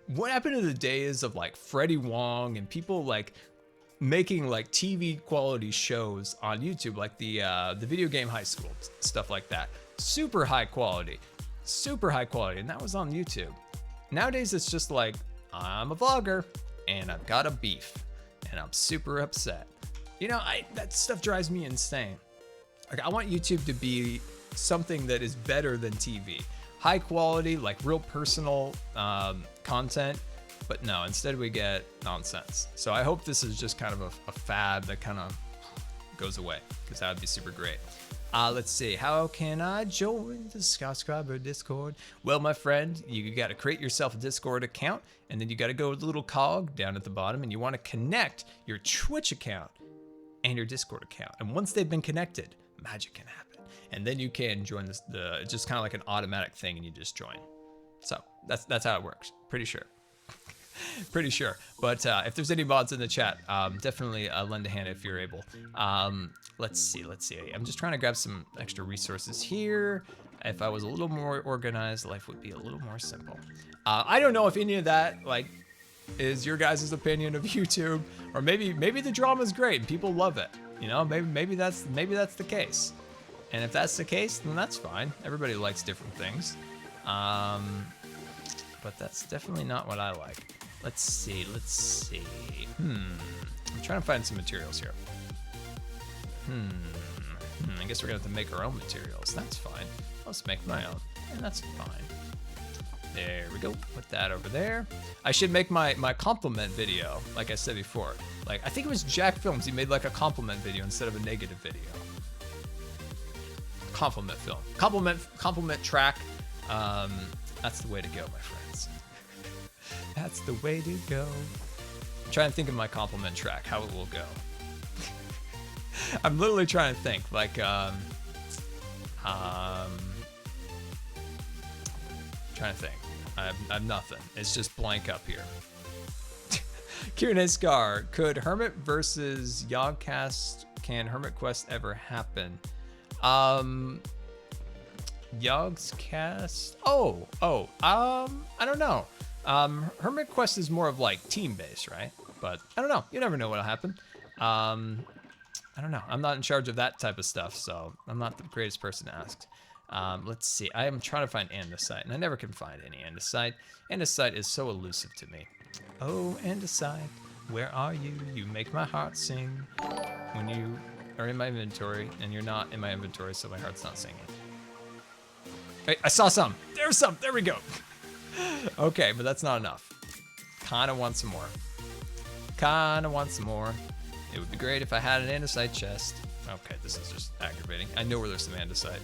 What happened to the days of like Freddie Wong and people like making like TV quality shows on YouTube, like the video game high school stuff like that. Super high quality, and that was on YouTube. Nowadays, it's just like, I'm a vlogger and I've got a beef and I'm super upset. You know, that stuff drives me insane. Like, I want YouTube to be something that is better than TV. High quality, like real personal content. But no, instead we get nonsense. So I hope this is just kind of a fad that kind of goes away, because that would be super great. Let's see, how can I join the subscriber Discord? Well, my friend, you got to create yourself a Discord account, and then you got to go with the little cog down at the bottom, and you want to connect your Twitch account and your Discord account. And once they've been connected, magic can happen. And then you can join this, it's just kind of like an automatic thing, and you just join. So that's how it works, pretty sure. Pretty sure. But if there's any mods in the chat, definitely lend a hand if you're able. Let's see. I'm just trying to grab some extra resources here. If I was a little more organized, life would be a little more simple. I don't know if any of that like is your guys' opinion of YouTube, or maybe the drama's great and people love it. You know, maybe that's the case. And if that's the case, then that's fine. Everybody likes different things. But that's definitely not what I like. Let's see. I'm trying to find some materials here. I guess we're gonna have to make our own materials. That's fine. Let's make my own, and that's fine. There we go. Put that over there. I should make my compliment video, like I said before. Like, I think it was Jack Films. He made like a compliment video instead of a negative video. Compliment film. Compliment track. That's the way to go, my friends. That's the way to go. I'm trying to think of my compliment track, how it will go. I'm literally trying to think, like, trying to think. I have nothing. It's just blank up here. Q&A could Hermit versus Yogcast, can Hermit Quest ever happen? Yogg's cast. I don't know. Hermit Quest is more of like team based, right? But I don't know. You never know what'll happen. I don't know. I'm not in charge of that type of stuff, so I'm not the greatest person to ask. Let's see. I am trying to find andesite, and I never can find any andesite. Andesite is so elusive to me. Oh, andesite, where are you? You make my heart sing when you are in my inventory, and you're not in my inventory, so my heart's not singing. I saw some. There's some. There we go. Okay, but that's not enough. Kinda want some more. It would be great if I had an andesite chest. Okay, this is just aggravating. I know where there's some andesite.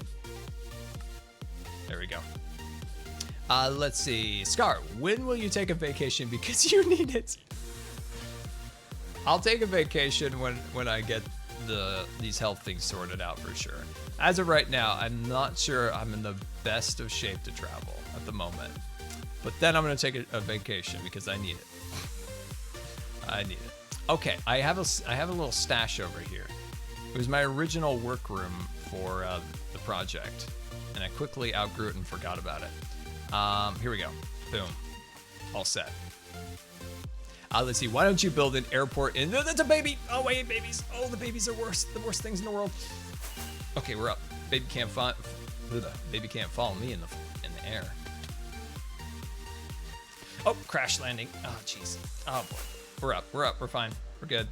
There we go. Let's see. Scar, when will you take a vacation because you need it? I'll take a vacation when I get these health things sorted out for sure. As of right now, I'm not sure I'm in the best of shape to travel at the moment. But then I'm gonna take a vacation because I need it. I need it. Okay, I have a little stash over here. It was my original workroom for the project, and I quickly outgrew it and forgot about it. Here we go. Boom. All set. Let's see. Why don't you build an airport in? No, that's a baby. Oh wait, babies. Oh, the babies are worse. The worst things in the world. Okay, we're up. Baby can't follow me in the air. Oh, crash landing. Oh, jeez. Oh boy. We're up. We're fine. We're good.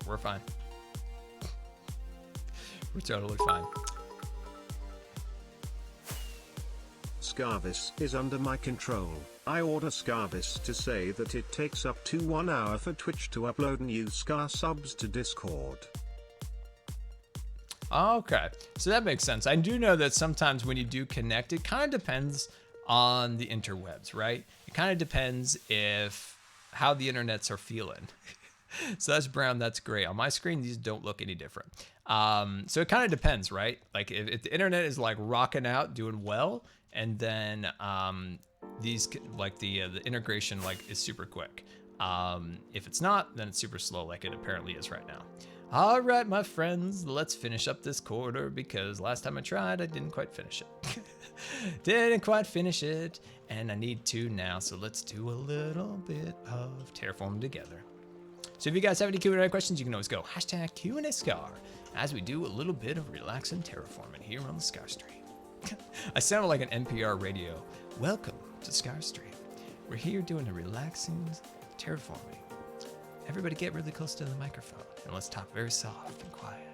We're fine. We're totally fine. Scarvis is under my control. I order Scarvis to say that it takes up to 1 hour for Twitch to upload new Scar subs to Discord. Okay, so that makes sense. I do know that sometimes when you do connect, it kind of depends on the interwebs, right? It kind of depends how the internets are feeling. So that's brown, that's gray. On my screen, these don't look any different. So it kind of depends, right? Like if the internet is like rocking out, doing well, and then these like the integration like is super quick. If it's not, then it's super slow, like it apparently is right now. All right, my friends, let's finish up this corridor because last time I tried, I didn't quite finish it. Didn't quite finish it, and I need to now. So let's do a little bit of terraform together. So if you guys have any Q&A questions, you can always go hashtag Q&A Scar as we do a little bit of relaxing terraforming here on the Scar Stream. I sounded like an NPR radio. Welcome to Scar Stream. We're here doing a relaxing terraforming. Everybody get really close to the microphone and let's talk very soft and quiet.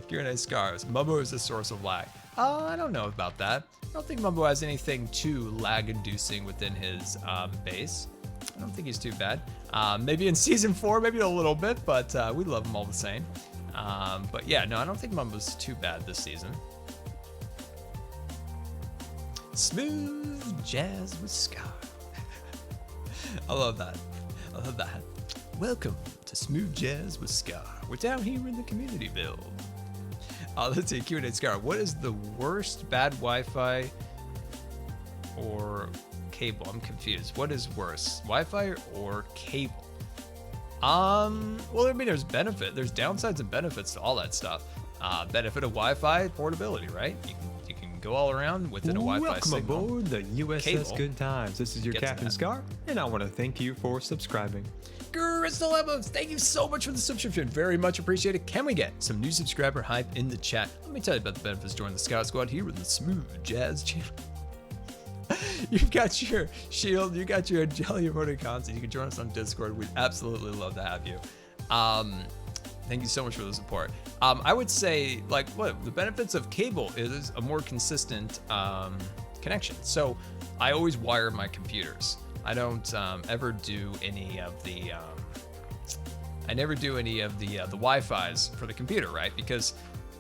Q&A Scars. Mumbo is the source of lag. I don't know about that. I don't think Mumbo has anything too lag-inducing within his base. I don't think he's too bad. Maybe in season 4, maybe a little bit, but we love him all the same. But yeah, no, I don't think Mumbo's too bad this season. Smooth jazz with Scar. I love that. I love that. Welcome to Smooth Jazz with Scar. We're down here in the community build. Let's see, Q&A Scar. What is the worst bad Wi-Fi or cable? I'm confused. What is worse, Wi-Fi or cable? Well, I mean, there's there's downsides and benefits to all that stuff. Benefit of Wi-Fi, portability, right? You can go all around within a Wi-Fi signal. Welcome aboard the USS Cable. Good Times. This is your Captain Scar, and I want to thank you for subscribing. Crystal Emos, thank you so much for the subscription. Very much appreciated. Can we get some new subscriber hype in the chat? Let me tell you about the benefits joining the Scout Squad here with the Smooth Jazz channel. You've got your shield, you got your jelly emoticons, and you can join us on Discord. We'd absolutely love to have you. Thank you so much for the support. I would say, like, what the benefits of cable is a more consistent connection. So I always wire my computers. I don't ever do any of the the Wi-Fi's for the computer, right? Because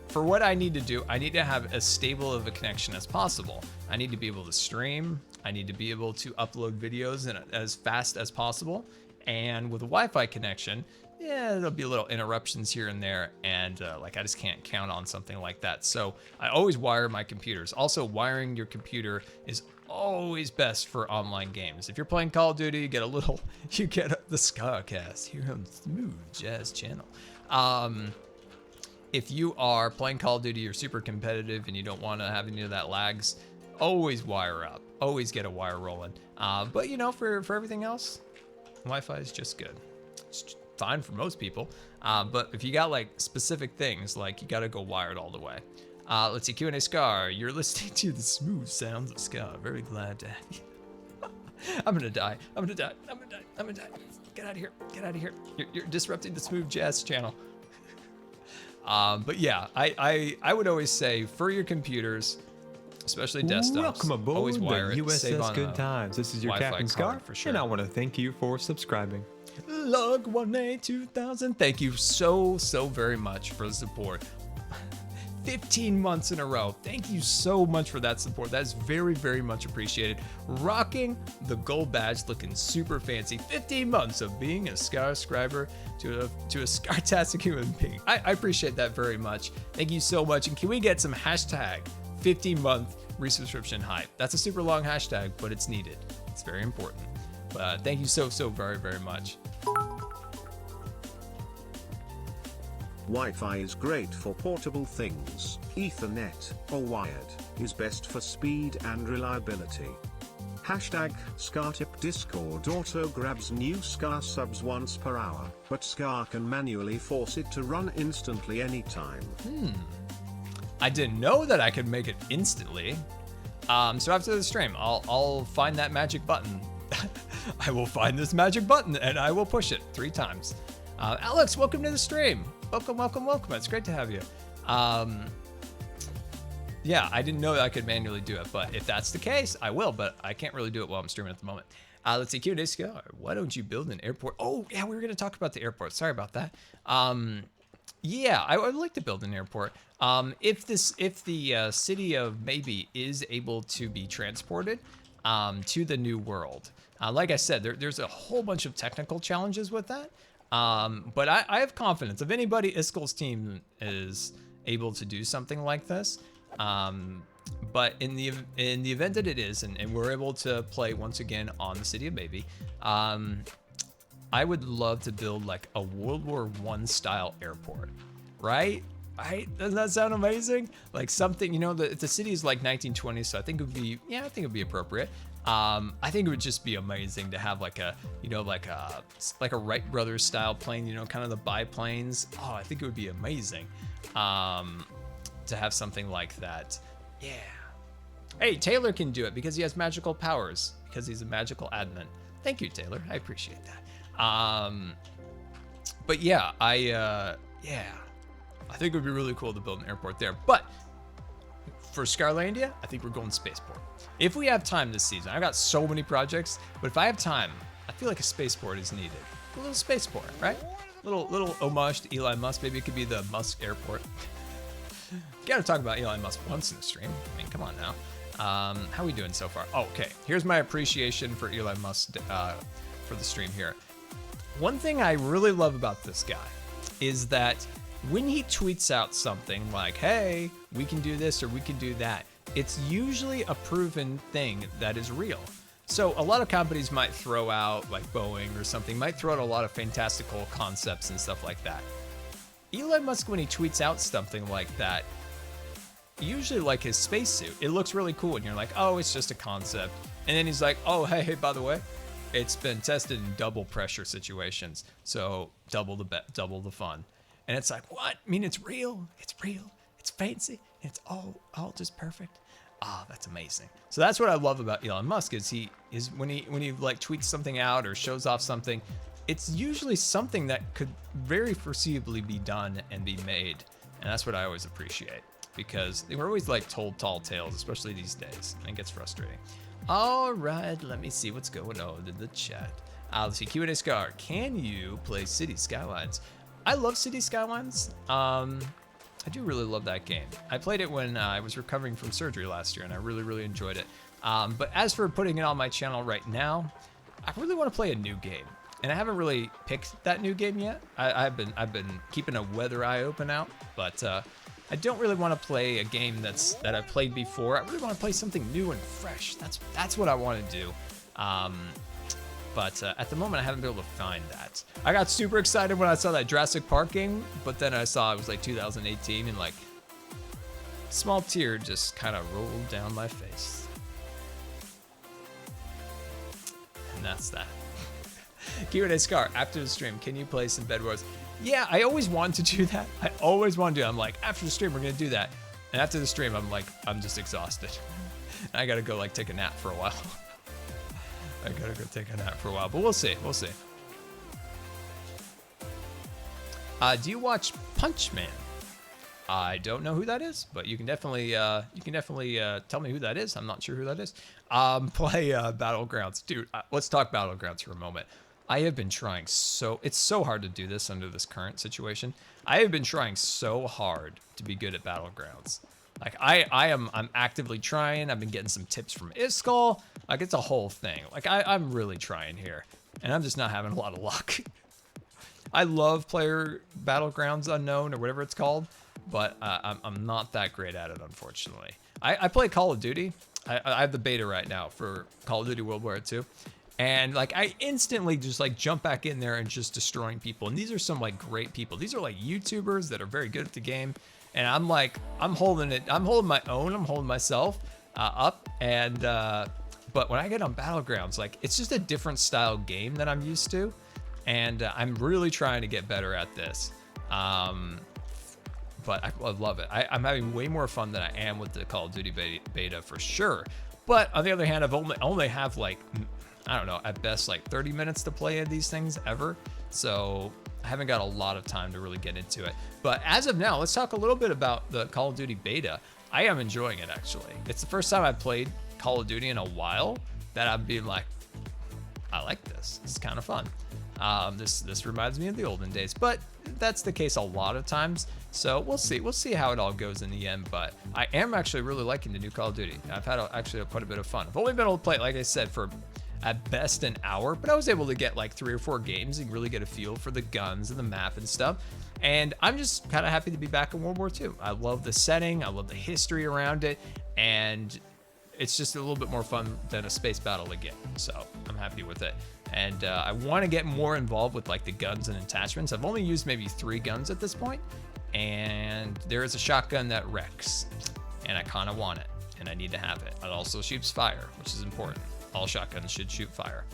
for what I need to do, I need to have as stable of a connection as possible. I need to be able to stream. I need to be able to upload videos in as fast as possible. And with a Wi-Fi connection, yeah, there'll be little interruptions here and there, and like I just can't count on something like that. So I always wire my computers. Also, wiring your computer is always best for online games. If you're playing Call of Duty, you get the Scarcast here on Smooth Jazz channel. If you are playing Call of Duty, you're super competitive and you don't want to have any of that lags, always wire up. Always get a wire rolling. But you know, for everything else, Wi-Fi is just good. It's fine for most people. But if you got like specific things, like you got to go wired all the way. Let's see, Q&A Scar. You're listening to the smooth sounds of Scar. Very glad to have you. I'm gonna die. I'm gonna die. I'm gonna die. I'm gonna die. Get out of here. Get out of here. You're disrupting the Smooth Jazz channel. But yeah, I would always say for your computers, especially desktops, welcome aboard always wire the it. Save USS on Good Times. This is your Wi-Fi Captain Scar, card for sure. and I want to thank you for subscribing. Log 1A2000. Thank you so very much for the support. 15 months in a row. Thank you so much for that support. That is very much appreciated. Rocking the gold badge, looking super fancy. 15 months of being a Scar subscriber to a Scartastic human being. I appreciate that very much. Thank you so much. And can we get some hashtag 15-month resubscription hype? That's a super long hashtag, but it's needed. It's very important. But thank you so very much. Wi-Fi is great for portable things. Ethernet, or wired, is best for speed and reliability. Hashtag ScarTip Discord auto grabs new Scar subs once per hour, but Scar can manually force it to run instantly anytime. I didn't know that I could make it instantly. So after the stream, I'll find that magic button. I will find this magic button and I will push it 3 times. Alex, welcome to the stream. Welcome. It's great to have you. Yeah, I didn't know that I could manually do it, but if that's the case, I will, but I can't really do it while I'm streaming at the moment. Let's see, Q&A Scar. Why don't you build an airport? Oh, yeah, we were going to talk about the airport. Sorry about that. Yeah, I would like to build an airport. If the city of Maybe is able to be transported to the new world, like I said, there's a whole bunch of technical challenges with that. But I have confidence. If anybody, Iskel's team is able to do something like this. But in the event that it is, and we're able to play once again on the city of Maybe, I would love to build like a World War I style airport, right? Doesn't that sound amazing? Like something, you know, the city is like 1920s, so I think it would be, yeah, I think it would be appropriate. I think it would just be amazing to have like a, you know, like a Wright Brothers style plane, you know, kind of the biplanes. Oh, I think it would be amazing to have something like that. Yeah. Hey, Taylor can do it because he has magical powers, because he's a magical admin. Thank you, Taylor. I appreciate that. But yeah, I think it would be really cool to build an airport there. But for Scarlandia, I think we're going spaceport. If we have time this season, I've got so many projects, but if I have time, I feel like a spaceport is needed. A little spaceport, right? Little homage to Elon Musk. Maybe it could be the Musk airport. Gotta talk about Elon Musk once in the stream. I mean, come on now. How are we doing so far? Oh, okay, here's my appreciation for Elon Musk for the stream here. One thing I really love about this guy is that when he tweets out something like, hey, we can do this or we can do that, it's usually a proven thing that is real. So a lot of companies might throw out, like Boeing or something, might throw out a lot of fantastical concepts and stuff like that. Elon Musk, when he tweets out something like that, usually like his spacesuit, it looks really cool and you're like, oh, it's just a concept. And then he's like, oh, hey, by the way, it's been tested in double pressure situations, so double the fun. And it's like, what? I mean, it's real, it's fancy, it's all just perfect. Ah, that's amazing. So that's what I love about Elon Musk is when he like tweets something out or shows off something, it's usually something that could very foreseeably be done and be made. And that's what I always appreciate, because they were always like told tall tales, especially these days, and it gets frustrating. All right, let me see what's going on in the chat. Let's see, Q&A Scar, can you play City Skylines? I love City Skylines. I do really love that game. I played it when I was recovering from surgery last year, and I really, really enjoyed it. But as for putting it on my channel right now, I really want to play a new game, and I haven't really picked that new game yet. I've been keeping a weather eye open out, but I don't really want to play a game that I've played before. I really want to play something new and fresh. That's what I want to do. But at the moment, I haven't been able to find that. I got super excited when I saw that Jurassic Park game, but then I saw it was like 2018, and like, small tear just kind of rolled down my face. And that's that. Q&A Scar, after the stream, can you play some Bed Wars? Yeah, I always wanted to do that. I always wanted to do it. I'm like, after the stream, we're gonna do that. And after the stream, I'm like, I'm just exhausted. And I gotta go like take a nap for a while. I gotta go take a nap for a while, but we'll see. We'll see. Do you watch Punch Man? I don't know who that is, but you can definitely tell me who that is. I'm not sure who that is. Play Battlegrounds, dude. Let's talk Battlegrounds for a moment. I have been trying it's so hard to do this under this current situation. I have been trying so hard to be good at Battlegrounds. Like I'm actively trying. I've been getting some tips from Iskall. Like it's a whole thing. Like I'm really trying here, and I'm just not having a lot of luck. I love player Battlegrounds Unknown or whatever it's called, but I'm not that great at it, unfortunately. I play Call of Duty. I have the beta right now for Call of Duty World War II. And like I instantly just like jump back in there and just destroying people. And these are some like great people. These are like YouTubers that are very good at the game. And I'm like, I'm holding my own. I'm holding myself up. And but when I get on Battlegrounds, like it's just a different style game that I'm used to. And I'm really trying to get better at this. But I love it. I'm having way more fun than I am with the Call of Duty beta for sure. But on the other hand, I've only have like, I don't know, at best like 30 minutes to play in these things ever. So I haven't got a lot of time to really get into it. But as of now, let's talk a little bit about the Call of Duty beta. I am enjoying it, actually. It's the first time I've played Call of Duty in a while that I'm being like, I like this. It's kind of fun. This reminds me of the olden days, but that's the case a lot of times. So we'll see how it all goes in the end. But I am actually really liking the new Call of Duty. I've had actually quite a bit of fun. I've only been able to play it, like I said, for at best an hour, but I was able to get like 3 or 4 games and really get a feel for the guns and the map and stuff. And I'm just kind of happy to be back in World War II. I love the setting, I love the history around it, and it's just a little bit more fun than a space battle again. So I'm happy with it. And I want to get more involved with like the guns and attachments. I've only used maybe 3 guns at this point, and there is a shotgun that wrecks, and I kind of want it, and I need to have it. It also shoots fire, which is important. all shotguns should shoot fire,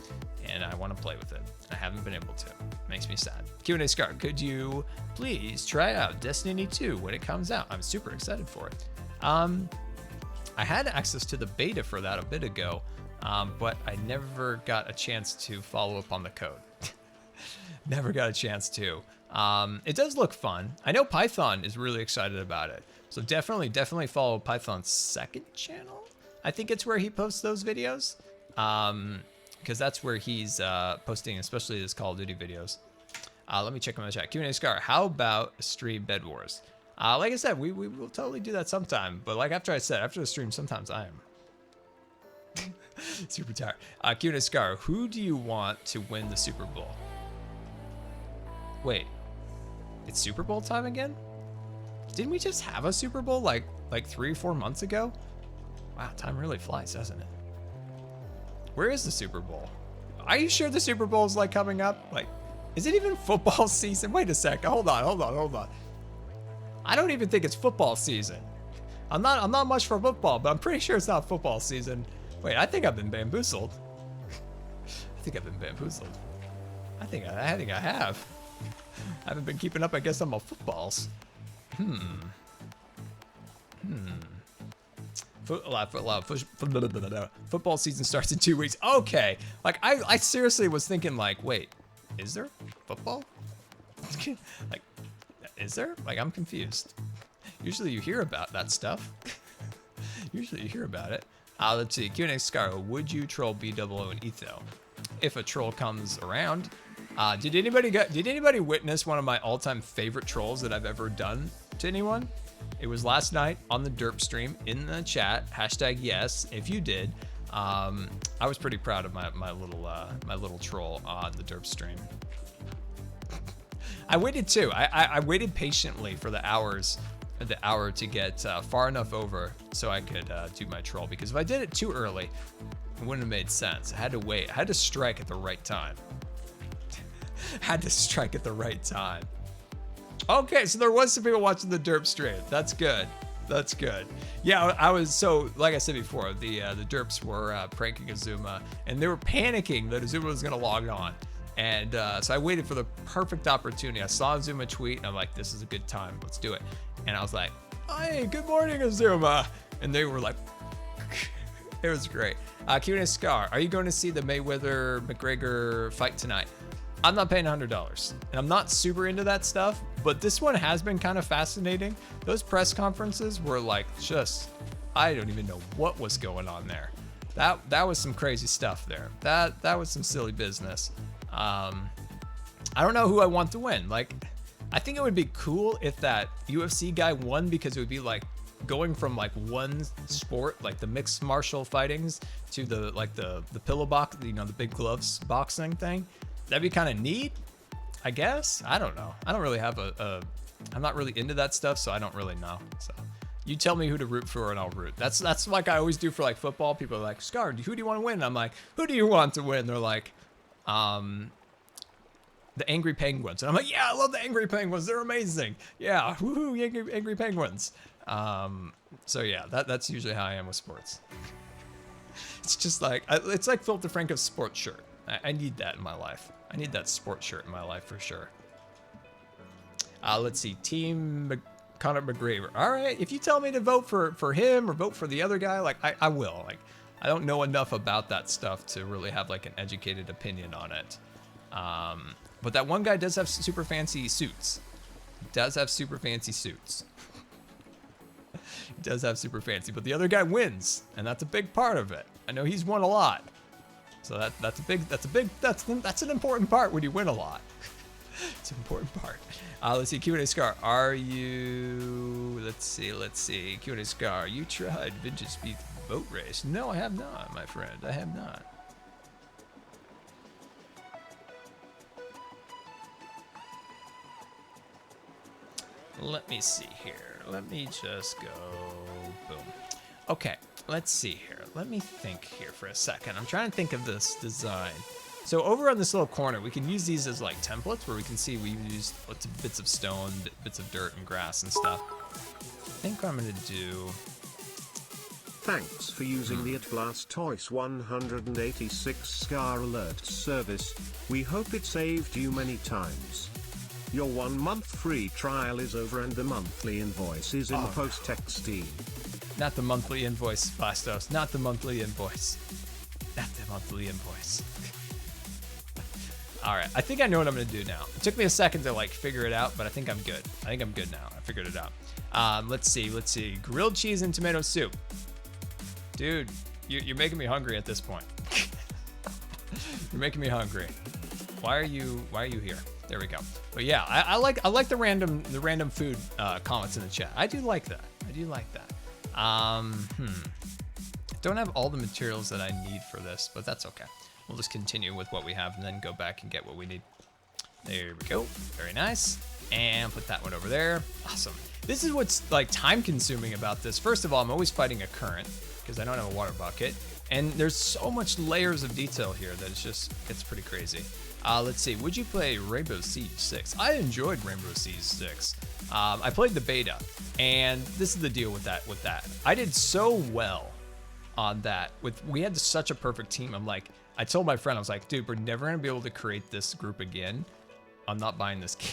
and I want to play with it. I haven't been able to. Makes me sad. Q&A Scar, could you please try out Destiny 2 when it comes out? I'm super excited for it. I had access to the beta for that a bit ago, but I never got a chance to follow up on the code. Never got a chance to. It does look fun. I know Python is really excited about it. So definitely follow Python's second channel. I think it's where he posts those videos. Because that's where he's posting, especially his Call of Duty videos. Let me check on the chat. Q&A Scar, how about stream Bed Wars? Like I said, we will totally do that sometime. But like after the stream, sometimes I am super tired. Q&A Scar, who do you want to win the Super Bowl? Wait, it's Super Bowl time again? Didn't we just have a Super Bowl like 3 or 4 months ago? Wow, time really flies, doesn't it? Where is the Super Bowl? Are you sure the Super Bowl is like coming up? Like, is it even football season? Wait a sec. Hold on. I don't even think it's football season. I'm not much for football, but I'm pretty sure it's not football season. Wait, I think I've been bamboozled. I think I have. I haven't been keeping up, I guess, on my footballs. Football season starts in 2 weeks. Okay. Like, I seriously was thinking, like, wait, is there football? Like, is there? Like, I'm confused. Usually you hear about that stuff. Usually you hear about it. Let's see. Q&A Scar, would you troll BWO and Etho? If a troll comes around. Did anybody witness one of my all-time favorite trolls that I've ever done to anyone? It was last night on the derp stream in the chat. #yes if you did. I was pretty proud of my little troll on the derp stream. I waited too. I waited patiently for the hour to get far enough over so I could do my troll, because if I did it too early, it wouldn't have made sense. I had to wait. I had to strike at the right time. Okay, so there was some people watching the derp stream. That's good. Yeah, I was, so like I said before, the derps were pranking Azuma, and they were panicking that Azuma was gonna log on. And so I waited for the perfect opportunity. I saw Azuma tweet, and I'm like, this is a good time, let's do it. And I was like, hey, good morning, Azuma. And they were like, it was great. Q&A Scar, are you going to see the Mayweather-McGregor fight tonight? I'm not paying $100, and I'm not super into that stuff, but this one has been kind of fascinating. Those press conferences were like, just, I don't even know what was going on there. That was some crazy stuff there. That was some silly business. I don't know who I want to win. Like, I think it would be cool if that UFC guy won, because it would be like going from like one sport, like the mixed martial fightings, to the pillow box, the big gloves boxing thing. That'd be kind of neat, I guess. I don't know. I don't really have I'm not really into that stuff, so I don't really know. So you tell me who to root for and I'll root. That's like I always do for like football. People are like, Scar, who do you want to win? And I'm like, who do you want to win? They're like, the Angry Penguins. And I'm like, yeah, I love the Angry Penguins. They're amazing. Yeah, woohoo, Angry Penguins. So yeah, that's usually how I am with sports. It's just like, it's like Filter Franco's sports shirt. I need that in my life. I need that sports shirt in my life for sure. Let's see, Team Conor McGregor. All right, if you tell me to vote for him or vote for the other guy, like I will. Like, I don't know enough about that stuff to really have like an educated opinion on it. But that one guy does have super fancy suits. He does have super fancy, but the other guy wins, and that's a big part of it. I know he's won a lot. So that's an important part when you win a lot. It's an important part. Let's see, Q&A Scar, are you, let's see, Q&A Scar, you tried Vintage Speed boat race? No, I have not, my friend, I have not. Let me see here, let me just go, boom. Okay, let's see here. Let me think here for a second. I'm trying to think of this design. So over on this little corner, we can use these as like templates where we can see we used lots of bits of stone, bits of dirt and grass and stuff. I think what I'm gonna do, Thanks for using the @Blastoise 186 Scar Alert service. We hope it saved you many times. Your 1 month free trial is over and the monthly invoice is in the post-text team. Not the monthly invoice, Blastos. Not the monthly invoice. Not the monthly invoice. All right, I think I know what I'm gonna do now. It took me a second to like figure it out, but I think I'm good. I think I'm good now. I figured it out. Let's see. Grilled cheese and tomato soup. Dude, you're making me hungry at this point. You're making me hungry. Why are you here? There we go. But yeah, I like the random food comments in the chat. I do like that. Don't have all the materials that I need for this, but that's okay. We'll just continue with what we have and then go back and get what we need. There we go. Very nice. And put that one over there. Awesome. This is what's like time consuming about this. First of all, I'm always fighting a current because I don't have a water bucket. And there's so much layers of detail here that it's pretty crazy. Let's see, would you play Rainbow Siege 6? I enjoyed Rainbow Siege 6. I played the beta, and this is the deal with that. I did so well on that. We had such a perfect team. I told my friend, I was like, dude, we're never gonna be able to create this group again. I'm not buying this game.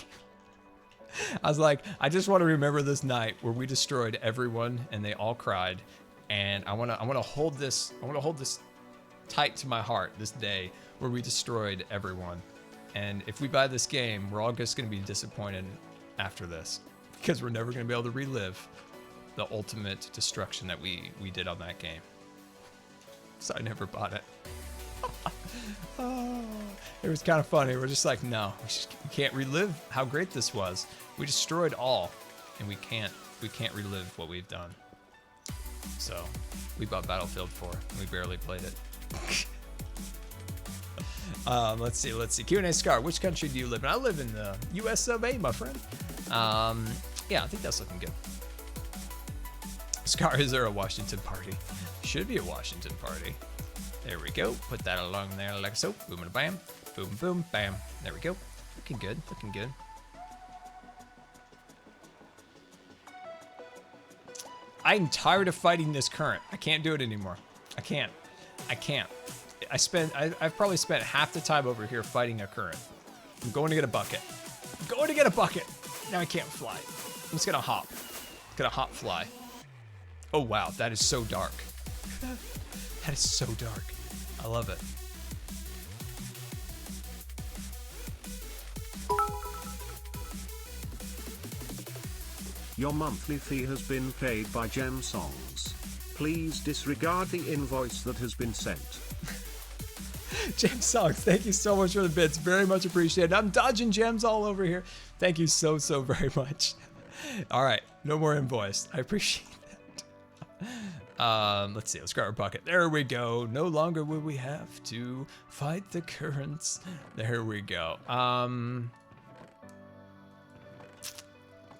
I was like, I just want to remember this night where we destroyed everyone and they all cried, and I want to hold this tight to my heart, this day where we destroyed everyone. And if we buy this game, we're all just going to be disappointed after this because we're never going to be able to relive the ultimate destruction that we did on that game. So I never bought it. It was kind of funny. We're just like, no, we can't relive how great this was. We destroyed all, and we can't relive what we've done. So we bought Battlefield 4, and we barely played it. Let's see. Q&A Scar, which country do you live in? I live in the US of A, my friend. Yeah, I think that's looking good. Scar, is there a Washington party? Should be a Washington party. There we go. Put that along there like so. Boom and bam. Boom, boom, bam. There we go. Looking good. Looking good. I'm tired of fighting this current. I can't do it anymore. I can't. I've probably spent half the time over here fighting a current. I'm going to get a bucket. Now I can't fly. I'm just gonna hop. Fly. Oh wow, that is so dark. That is so dark. I love it. Your monthly fee has been paid by Gem Songs. Please disregard the invoice that has been sent. Gem Songs, thank you so much for the bits. Very much appreciated. I'm dodging gems all over here. Thank you so very much. All right, no more invoice. I appreciate that. Let's see, let's grab our bucket. There we go. No longer will we have to fight the currents. There we go.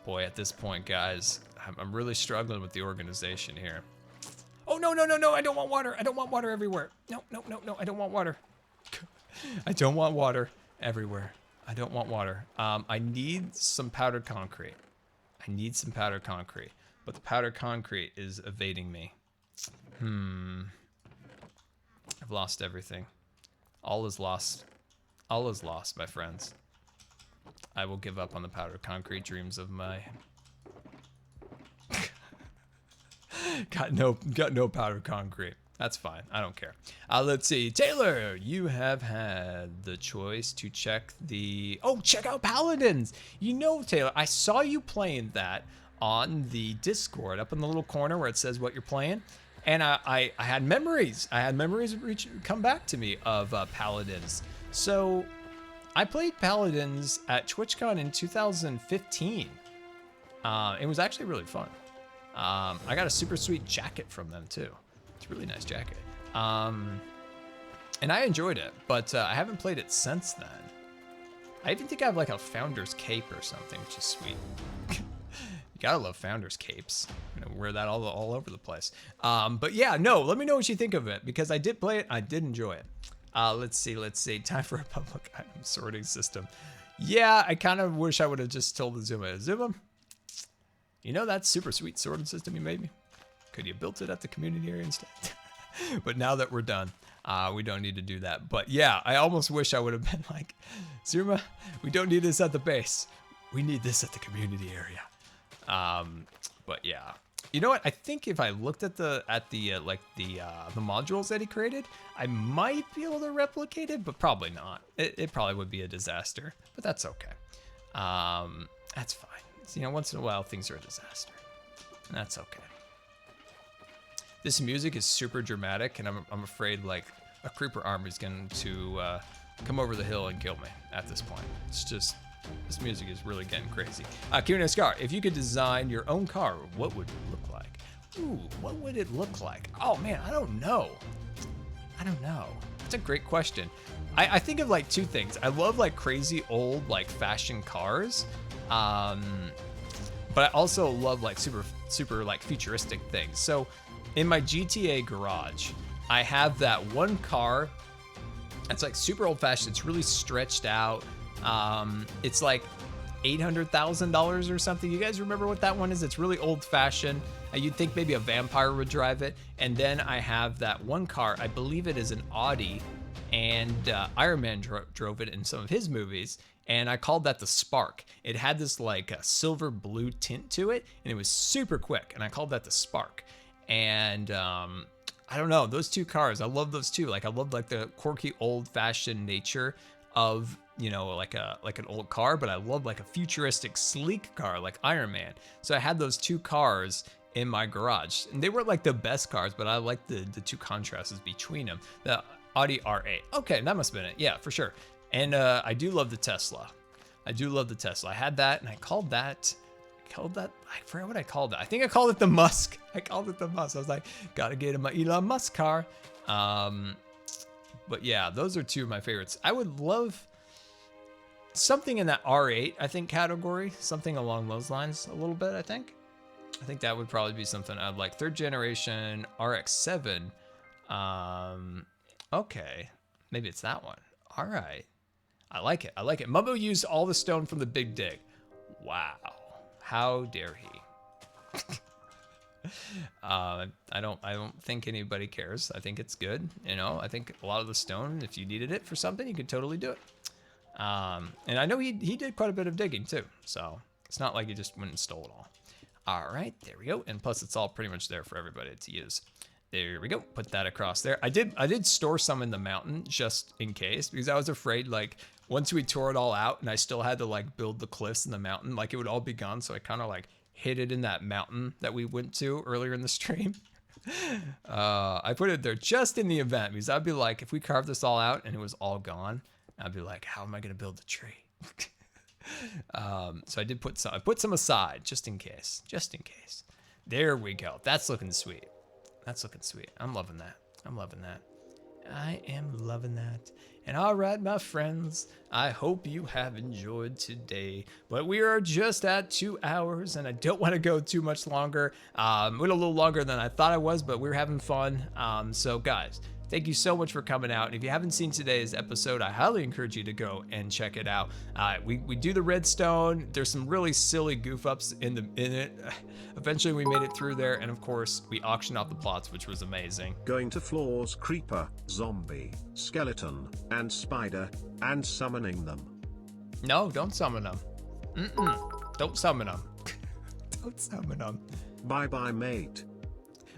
Boy, at this point, guys, I'm really struggling with the organization here. Oh, no, I don't want water. I don't want water everywhere. No, I don't want water. I don't want water everywhere. I don't want water. I need some powdered concrete. But the powdered concrete is evading me. I've lost everything. All is lost. All is lost, my friends. I will give up on the powdered concrete dreams of my... got no powdered concrete. That's fine. I don't care. Let's see. Taylor, you have had the choice to check the... Oh, check out Paladins. You know, Taylor, I saw you playing that on the Discord up in the little corner where it says what you're playing. And I had memories. Come back to me of Paladins. So I played Paladins at TwitchCon in 2015. It was actually really fun. I got a super sweet jacket from them too. It's a really nice jacket. And I enjoyed it, but I haven't played it since then. I even think I have like a Founder's Cape or something, which is sweet. You gotta love Founder's Capes. I'm gonna wear that all over the place. But yeah, no, let me know what you think of it, because I did play it, I did enjoy it. Let's see. Time for a public item sorting system. Yeah, I kind of wish I would have just told the Zuma, you know that super sweet sorting system you made me? Could you have built it at the community area instead? But now that we're done, we don't need to do that. But yeah, I almost wish I would have been like, Zuma, we don't need this at the base. We need this at the community area. But yeah, you know what? I think if I looked at the modules that he created, I might be able to replicate it, but probably not. It probably would be a disaster, but that's okay. That's fine. You know, once in a while things are a disaster. And that's okay. This music is super dramatic, and I'm afraid like a creeper army is going to come over the hill and kill me at this point. It's just, this music is really getting crazy. GoodVodsWithScar, if you could design your own car, what would it look like? Ooh, what would it look like? Oh man, I don't know. That's a great question. I think of like two things. I love like crazy old like fashion cars. But I also love like super like futuristic things. So in my GTA garage, I have that one car that's like super old fashioned. It's really stretched out. It's like $800,000 or something. You guys remember what that one is? It's really old fashioned. You'd think maybe a vampire would drive it. And then I have that one car, I believe it is an Audi, and Iron Man drove it in some of his movies. And I called that the Spark. It had this like a silver blue tint to it, and it was super quick. And I called that the Spark. And I don't know, those two cars, I love those two. Like I love like the quirky old fashioned nature of, you know, like an old car, but I love like a futuristic sleek car like Iron Man. So I had those two cars in my garage, and they were like the best cars, but I like the two contrasts between them. The Audi R8. Okay, that must have been it. Yeah, for sure. And I do love the Tesla. I had that, and I called that, I forgot what I called it. I think I called it the Musk. I was like, gotta get in my Elon Musk car. But yeah, those are two of my favorites. I would love something in that R8, I think, category. Something along those lines a little bit, I think. I think that would probably be something I'd like. 3rd generation RX-7. Okay, maybe it's that one. All right. I like it. Mumbo used all the stone from the Big Dig. Wow. How dare he? I don't think anybody cares. I think it's good. You know, I think a lot of the stone, if you needed it for something, you could totally do it. And I know he did quite a bit of digging too. So it's not like he just went and stole it all. All right, there we go. And plus it's all pretty much there for everybody to use. There we go. Put that across there. I did store some in the mountain just in case, because I was afraid like once we tore it all out and I still had to like build the cliffs in the mountain, like it would all be gone. So I kind of like hid it in that mountain that we went to earlier in the stream. I put it there just in the event, because I'd be like, if we carved this all out and it was all gone, I'd be like, how am I going to build the tree? So I did put some, I put some aside just in case, There we go. That's looking sweet. I'm loving that. I am loving that. And all right, my friends, I hope you have enjoyed today. But we are just at 2 hours, and I don't want to go too much longer. Went a little longer than I thought I was, but we're having fun. So guys, thank you so much for coming out. And if you haven't seen today's episode, I highly encourage you to go and check it out. We do the redstone. There's some really silly goof ups in it. Eventually we made it through there, and of course we auctioned off the plots, which was amazing. Going to floors, creeper, zombie, skeleton, and spider, and summoning them. No, don't summon them. Don't summon them. Don't summon them. Bye bye, mate.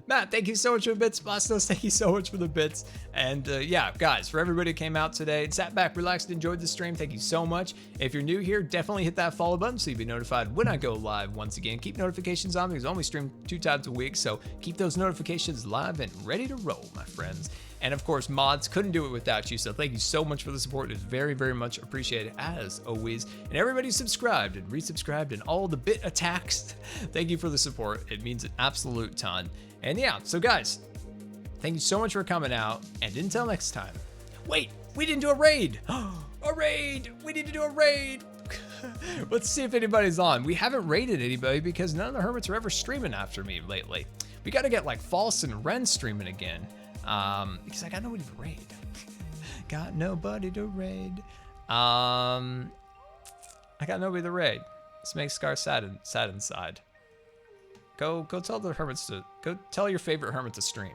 Matt, thank you so much for the bits. Bastos, thank you so much for the bits. And yeah, guys, for everybody who came out today and sat back, relaxed, enjoyed the stream, thank you so much. If you're new here, definitely hit that follow button so you'll be notified when I go live once again. Keep notifications on because I only stream 2 times a week, so keep those notifications live and ready to roll, my friends. And of course, mods, couldn't do it without you, so thank you so much for the support. It's very, very much appreciated, as always. And everybody subscribed and resubscribed and all the bit attacks, thank you for the support. It means an absolute ton. And yeah, so guys, thank you so much for coming out, and until next time. Wait, we didn't do a raid! A raid! We need to do a raid! Let's see if anybody's on. We haven't raided anybody because none of the hermits are ever streaming after me lately. We gotta get like False and Ren streaming again. Because I got nobody to raid. Got nobody to raid. I got nobody to raid. This makes Scar sad inside. Go tell the hermits to go tell your favorite hermit to stream.